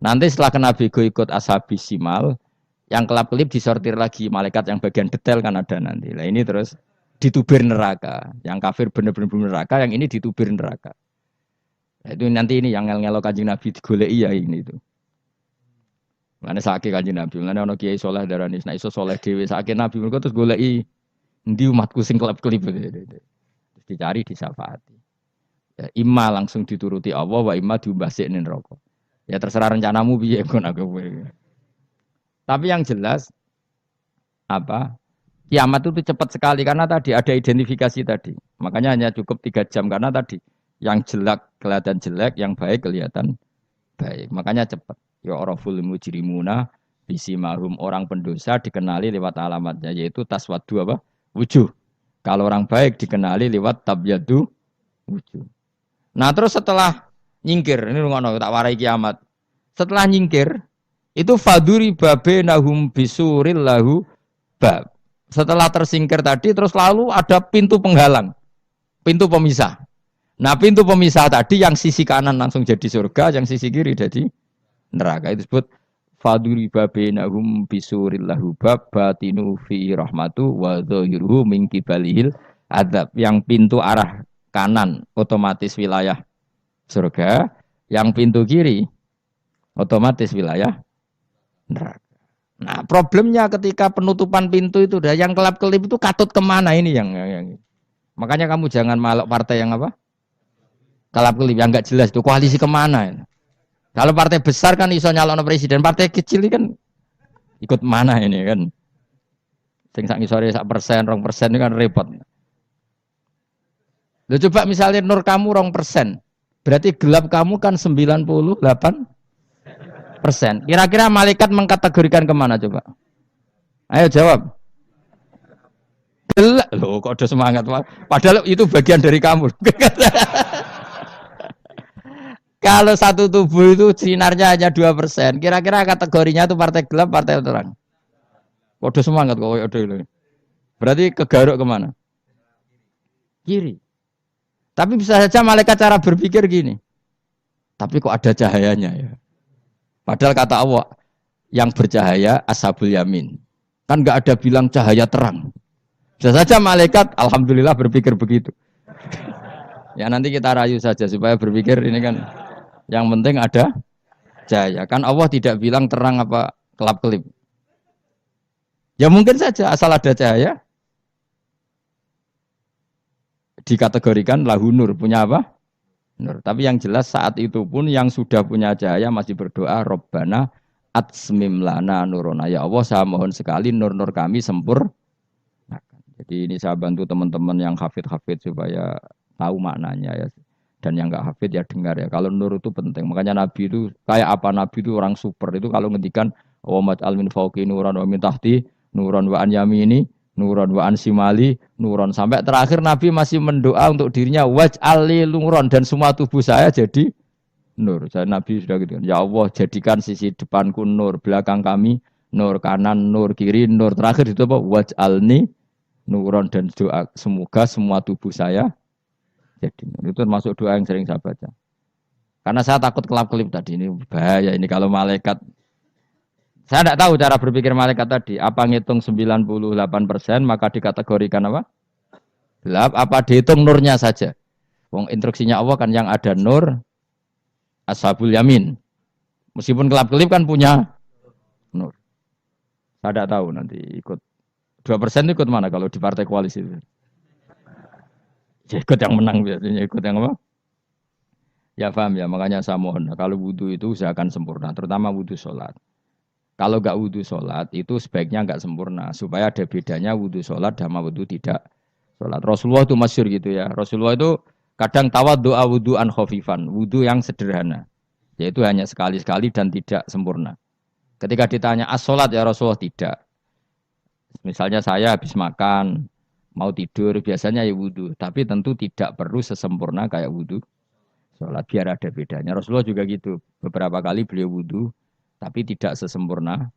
[SPEAKER 1] Nanti setelah kena bigo ikut ashabis simal, yang kelap-kelip disortir lagi malaikat yang bagian detail kan ada nanti. Lah ini terus ditubir neraka. Yang kafir benar-benar neraka, yang ini ditubir neraka. Nah, itu nanti ini yang ngel-ngelo Kanjeng Nabi digoleki ya ini itu. Mana sakit Kanjeng Nabi, mana ono kiai soleh darani, nah iso soleh dewi sakit Nabi mereka terus goleki ndi umatku sing kelap-kelip terus dicari disyafaati. Ya, imma langsung dituruti Allah wa imma diumbasik ning neraka. Ya terserah rencanamu piye kon aku. Tapi yang jelas apa? Kiamat itu cepat sekali karena tadi ada identifikasi tadi. Makanya hanya cukup 3 jam karena tadi yang jelek kelihatan jelek, yang baik kelihatan baik. Makanya cepat. Ya oraful mujrimuna bisimahum orang pendosa dikenali lewat alamatnya yaitu taswadu apa? Wujuh. Kalau orang baik dikenali lewat tabyadu wujuh. Nah, terus setelah nyingkir, ini ngono tak warai kiamat. Setelah nyingkir itu faduri babenahum bisuril lahu bab. Setelah tersingkir tadi terus lalu ada pintu penghalang. Pintu pemisah. Nah, pintu pemisah tadi yang sisi kanan langsung jadi surga, yang sisi kiri jadi neraka. Itu disebut faduri babenahum bisuril lahu bab batinu fi rahmatu wa dhahiruhu min kibalihil adzab. Yang pintu arah kanan otomatis wilayah surga, yang pintu kiri otomatis wilayah neraka. Nah, problemnya ketika penutupan pintu itu dah yang kelap-kelip itu katut kemana ini yang makanya kamu jangan malok partai yang apa? Kelap-kelip yang enggak jelas itu koalisi kemana? Kalau partai besar kan iso nyalon presiden, partai kecil ini kan ikut mana ini kan? Sing sak ngisore sak persen, 2% ini kan repot. Lo coba misalnya nur kamu 2%, berarti gelap kamu kan 98%. Kira-kira malaikat mengkategorikan kemana coba? Ayo jawab. Gelap. Loh kok ada semangat. Padahal itu bagian dari kamu. Kalau satu tubuh itu sinarnya hanya 2%, kira-kira kategorinya itu partai gelap, partai terang. Kode semangat kok itu. Berarti kegaruk kemana? Kiri. Tapi bisa saja malaikat cara berpikir gini. Tapi kok ada cahayanya ya? Padahal kata Allah, yang bercahaya ashabul yamin. Kan nggak ada bilang cahaya terang. Bisa saja malaikat, alhamdulillah berpikir begitu. Ya nanti kita rayu saja supaya berpikir ini kan. Yang penting ada cahaya. Kan Allah tidak bilang terang apa kelap-kelip. Ya mungkin saja asal ada cahaya. Dikategorikan lahu nur. Punya apa? Nur. Tapi yang jelas saat itu pun yang sudah punya cahaya masih berdoa. Rabbana atsmim lana nurona. Ya Allah saya mohon sekali nur-nur kami sempurna. Jadi ini saya bantu teman-teman yang hafid supaya tahu maknanya ya. Dan yang nggak hafid ya dengar ya. Kalau nur itu penting. Makanya Nabi itu kayak apa Nabi itu orang super itu kalau ngendikan wa maj'al min fawqi nuran wa min tahti nuran wa an yamini nuran wa an simali nuran sampai terakhir Nabi masih mendoa untuk dirinya waj'al li nuran dan semua tubuh saya jadi nur. Saya Nabi sudah gitu. Ya Allah jadikan sisi depanku nur, belakang kami nur, kanan nur, kiri nur. Terakhir itu apa? Waj'alni nuron dan doa semoga semua tubuh saya jadi nur. Itu termasuk doa yang sering saya baca. Karena saya takut kelap-kelip tadi ini bahaya ini kalau malaikat. Saya tidak tahu cara berpikir malaikat tadi. Apa ngitung 98% maka dikategorikan apa? Gelap. Apa dihitung nurnya saja? Wong instruksinya Allah kan yang ada nur ashabul yamin. Meskipun kelap-kelip kan punya nur. Saya tidak tahu nanti ikut 2% ikut mana kalau di partai koalisi itu. Ya, ikut yang menang biasanya ikut yang apa? Ya paham ya, makanya saya mohon. Kalau wudhu itu usahakan sempurna, terutama wudhu sholat. Kalau nggak wudhu sholat itu sebaiknya nggak sempurna, supaya ada bedanya wudhu sholat sama wudhu tidak sholat. Rasulullah itu masyhur gitu ya. Rasulullah itu kadang tawaddu'a wudhu'an khafifan, wudhu yang sederhana, yaitu hanya sekali-sekali dan tidak sempurna. Ketika ditanya as-sholat ya Rasulullah tidak. Misalnya saya habis makan, mau tidur, biasanya ya wudhu. Tapi tentu tidak perlu sesempurna kayak wudhu sholat, biar ada bedanya. Rasulullah juga gitu. Beberapa kali beliau wudhu, tapi tidak sesempurna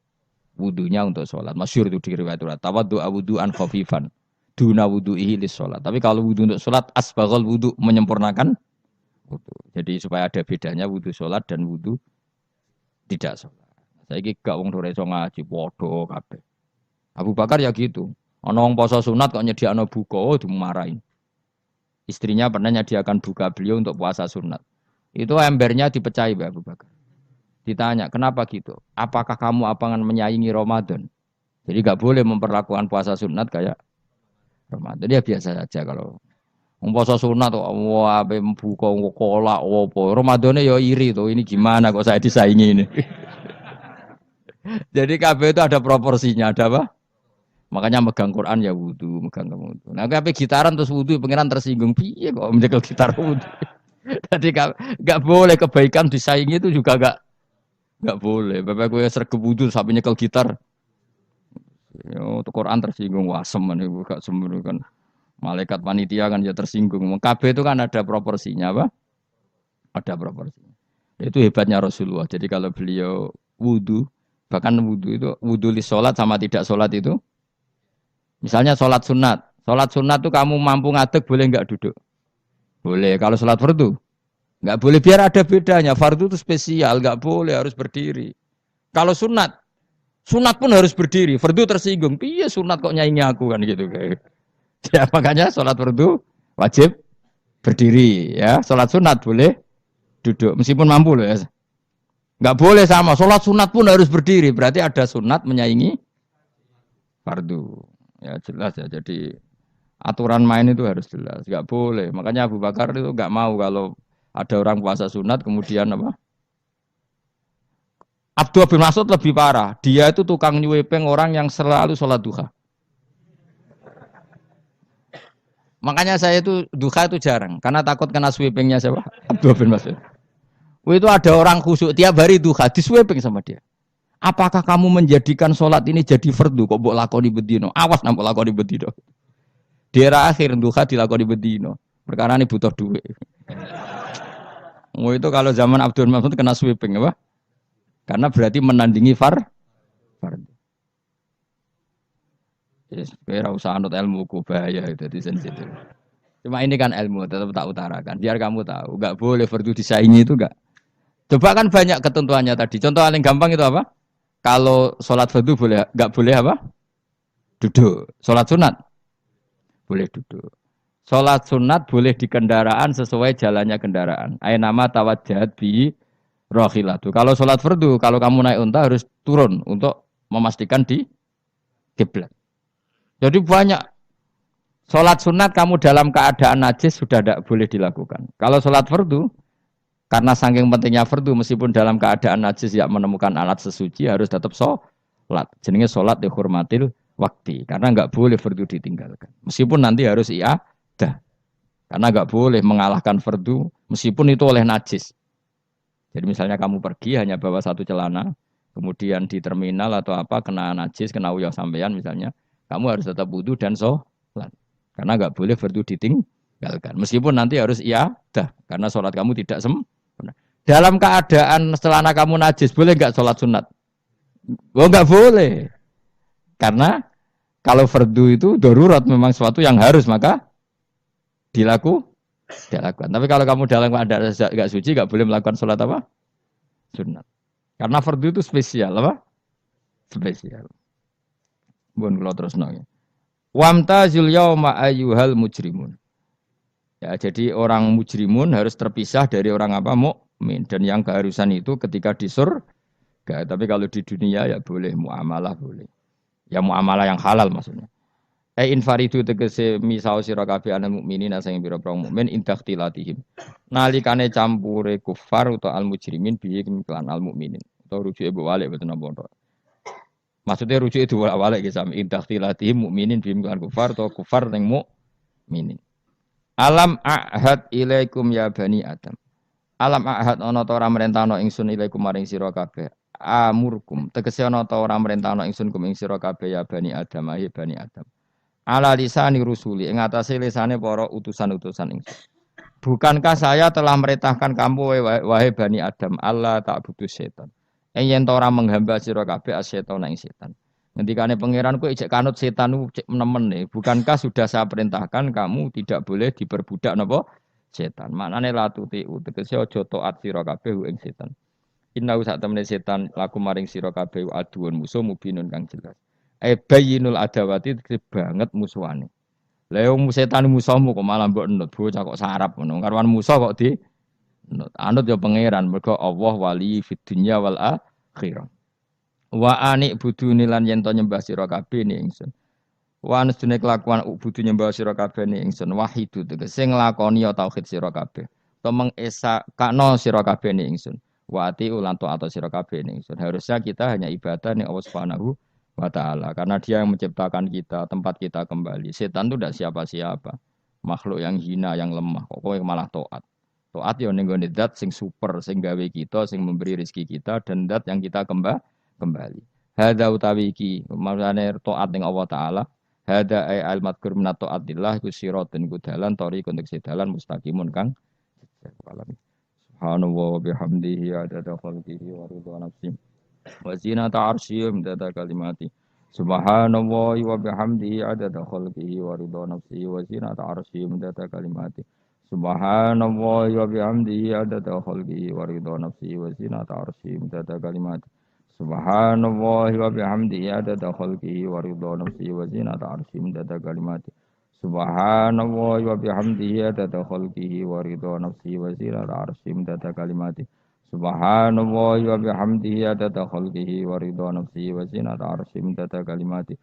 [SPEAKER 1] wudhunya untuk sholat. Masyhur itu di riwayat itu. Tawaddu'a wudhu'an khafifan. Duna wudhu'ihi lis sholat. Tapi kalau wudhu untuk sholat, asbaghal wudhu, menyempurnakan wudhu. Jadi supaya ada bedanya wudhu sholat dan wudhu tidak sholat. Saya gak wong ora iso ngaji, podo kabeh. Abu Bakar ya gitu. Ana wong poso sunat kok nyediakno buka, dimarahin. Istrinya pernah nyediakan buka beliau untuk puasa sunat. Itu embernya dipecahi Abu Bakar. Ditanya, kenapa gitu? Apakah kamu akan menyaingi Ramadan? Jadi gak boleh memperlakukan puasa sunat kayak Ramadan. Ya biasa saja kalau puasa sunat wah ape buka kolak opo. Ramadane ya iri tuh. Ini gimana kok saya disaingi ini? Jadi kabeh itu ada proporsinya, ada apa? Makanya megang Quran ya wudu, megang wudu. Nah, kabeh gitaran terus wudu, pengiran tersinggung. Piye kok menjegal gitar wudu? Jadi gak boleh kebaikan disaingi itu juga gak boleh. Bapak gue sergap wudu sampai nyekel gitar. Yo, Quran tersinggung wasem niku gak sembrono kan. Malaikat panitia kan ya tersinggung. Kabeh itu kan ada proporsinya apa? Ada proporsinya. Itu hebatnya Rasulullah. Jadi kalau beliau wudu, bahkan wudu itu wudu li sholat sama tidak sholat itu. Misalnya sholat sunat tuh kamu mampu ngadeg boleh nggak duduk? Boleh. Kalau sholat fardu nggak boleh, biar ada bedanya. Fardu itu spesial, nggak boleh harus berdiri. Kalau sunat pun harus berdiri. Fardu tersinggung, iya sunat kok nyaingi aku kan gitu kayak. Ya makanya sholat fardu wajib berdiri ya. Sholat sunat boleh duduk meskipun mampu loh ya. Nggak boleh sama. Sholat sunat pun harus berdiri. Berarti ada sunat menyaingi fardu. Ya jelas ya. Jadi aturan main itu harus jelas. Nggak boleh. Makanya Abu Bakar itu nggak mau kalau ada orang puasa sunat kemudian apa? Abdullah bin Mas'ud lebih parah. Dia itu tukang nyuwepeng orang yang selalu sholat duha. Makanya saya itu duha itu jarang. Karena takut kena sweepingnya siapa? Abdullah bin Mas'ud. Itu ada orang khusyuk tiap hari duha disweeping sama dia. Apakah kamu menjadikan sholat ini jadi fardu? Kok mbok lakoni bedino? Awas nang mbok lakoni bedino. Di era akhir duha dilakoni bedino. Perkara ini butuh duit. Itu kalau zaman Abdul Mas'ud kena sweeping apa? Karena berarti menandingi fardu. Yes, kira usah anut ilmu ku bahaya itu di sensitif. Cuma ini kan ilmu tetap tak utarakan. Biar kamu tahu, enggak boleh fardu disaingi itu enggak. Coba kan banyak ketentuannya tadi. Contoh paling gampang itu apa? Kalau sholat fardu boleh, enggak boleh apa? Duduk. Sholat sunat boleh duduk. Sholat sunat boleh di kendaraan sesuai jalannya kendaraan. Ainama tawajjahat bi rohilatu. Kalau sholat fardu, kalau kamu naik unta harus turun untuk memastikan di kiblat. Jadi banyak sholat sunat kamu dalam keadaan najis sudah tidak boleh dilakukan. Kalau sholat fardu, karena saking pentingnya fardu, meskipun dalam keadaan najis tidak menemukan alat sesuci harus tetap sholat. Jenenge sholat dihormatil waktu. Karena enggak boleh fardu ditinggalkan. Meskipun nanti harus iadah. Karena enggak boleh mengalahkan fardu meskipun itu oleh najis. Jadi misalnya kamu pergi hanya bawa satu celana, kemudian di terminal atau apa kena najis, kena uyah sampean misalnya, kamu harus tetap wudu dan sholat. Karena nggak boleh fardu ditinggalkan. Meskipun nanti harus iadah, karena sholat kamu tidak sempurna. Dalam keadaan celana kamu najis, boleh nggak sholat sunat? Oh nggak boleh. Karena kalau fardu itu darurat memang sesuatu yang harus maka dilakukan. Tapi kalau kamu dalam keadaan nggak suci, nggak boleh melakukan sholat apa? Sunat. Karena fardu itu spesial apa? Spesial. Bukan kalau terus nanya. Wamtazul yauma ayyuhal mujrimun. Ya, jadi orang mujrimun harus terpisah dari orang apa? Mukmin. Dan yang keharusan itu ketika di surga. Tapi kalau di dunia ya boleh muamalah boleh. Ya muamalah yang halal maksudnya. Infaridu tegese misau sira kabeh ana mukminin sing pira-pira mukmin intakhtilatihim. Nalikane campure kufar utawa al mujrimin bihi kelan al mukminin. Utawa rujuke mbok walik mboten napa. Maksudnya rujuke diwalik ge sami intakhtilatihim mukminin bihi kelan kufar utawa kufar ning mukminin. Alam ahad ilaikum ya bani Adam. Alam ahad ana ta ora merentano ingsun ilaikum maring sira kabeh. Amurkum tegese ana ta ora merentano ingsun kum ing sira kabeh ya bani Adam ya bani Adam. Ala lisani rusuli ing atase lisane para utusan-utusan ingsun. Bukankah saya telah merintahkan kamu wahai Bani Adam Allah tak butuh setan. Yen ora menghamba sira kabeh asetan ing setan. Ngendikane pangeran kowe ijek kanut setan cek nemen nih. Bukankah sudah saya perintahkan kamu tidak boleh diperbudak napa setan. Maknane la tuti tegese aja taat sira kabeh ing setan. Inna sak temene setan laku maring sira kabeh aduun musuh mubinun kang jelas. Bayinul adawati banget musuhane. Lah yo setan musuhmu kok malah mbok nut bocah kok sarap ngono. Karwan musuh kok di nut. Anut yo pangeran mergo Allah wali fid dunya wal akhirah. Wa ani buduni lan yen to nyembah sira kabeh ni ingsun. Wa anustune kelakuan budu nyembah sira kabeh ni ingsun wahidu tegese nglakoni tauhid sira kabeh. To mengesa kakno sira kabeh ni ingsun. Wa ati ulan to atau sira kabeh ni ingsun. Harusnya kita hanya ibadah ning Allah Subhanahu wa ta'ala karena dia yang menciptakan kita tempat kita kembali. Setan itu tidak siapa-siapa, makhluk yang hina yang lemah kok kowe malah taat yo ning gone zat sing super sing gawe kita sing memberi rezeki kita dan zat yang kita kembali hadza utawi iki maksudane taat ning Allah taala hadza ai al madkur min taatillah iku siratun iku dalan tori untuk sedalan mustaqimun kang subhanallah wa bihamdihi adada khalqihi wa ridha nafsihi wa zinata arsyim data kalimati subhanallahi wa bihamdihi adada khalqihi wa ridha nafsihi wa zinata arsyim data kalimati subhanallahi wa bihamdihi adada khalqihi wa ridha nafsihi wa zinata arsyim data kalimati subhanallahi wa bihamdihi adada khalqihi wa ridha nafsihi wa zinata arsyim data kalimati subhanallahi wa bihamdihi adada khalqihi wa ridha nafsihi wa zinata arsyim data kalimati subhanallahi wa bihamdihi adada khalqihi wa ridha nafsihi wa zinata arsyim data kalimati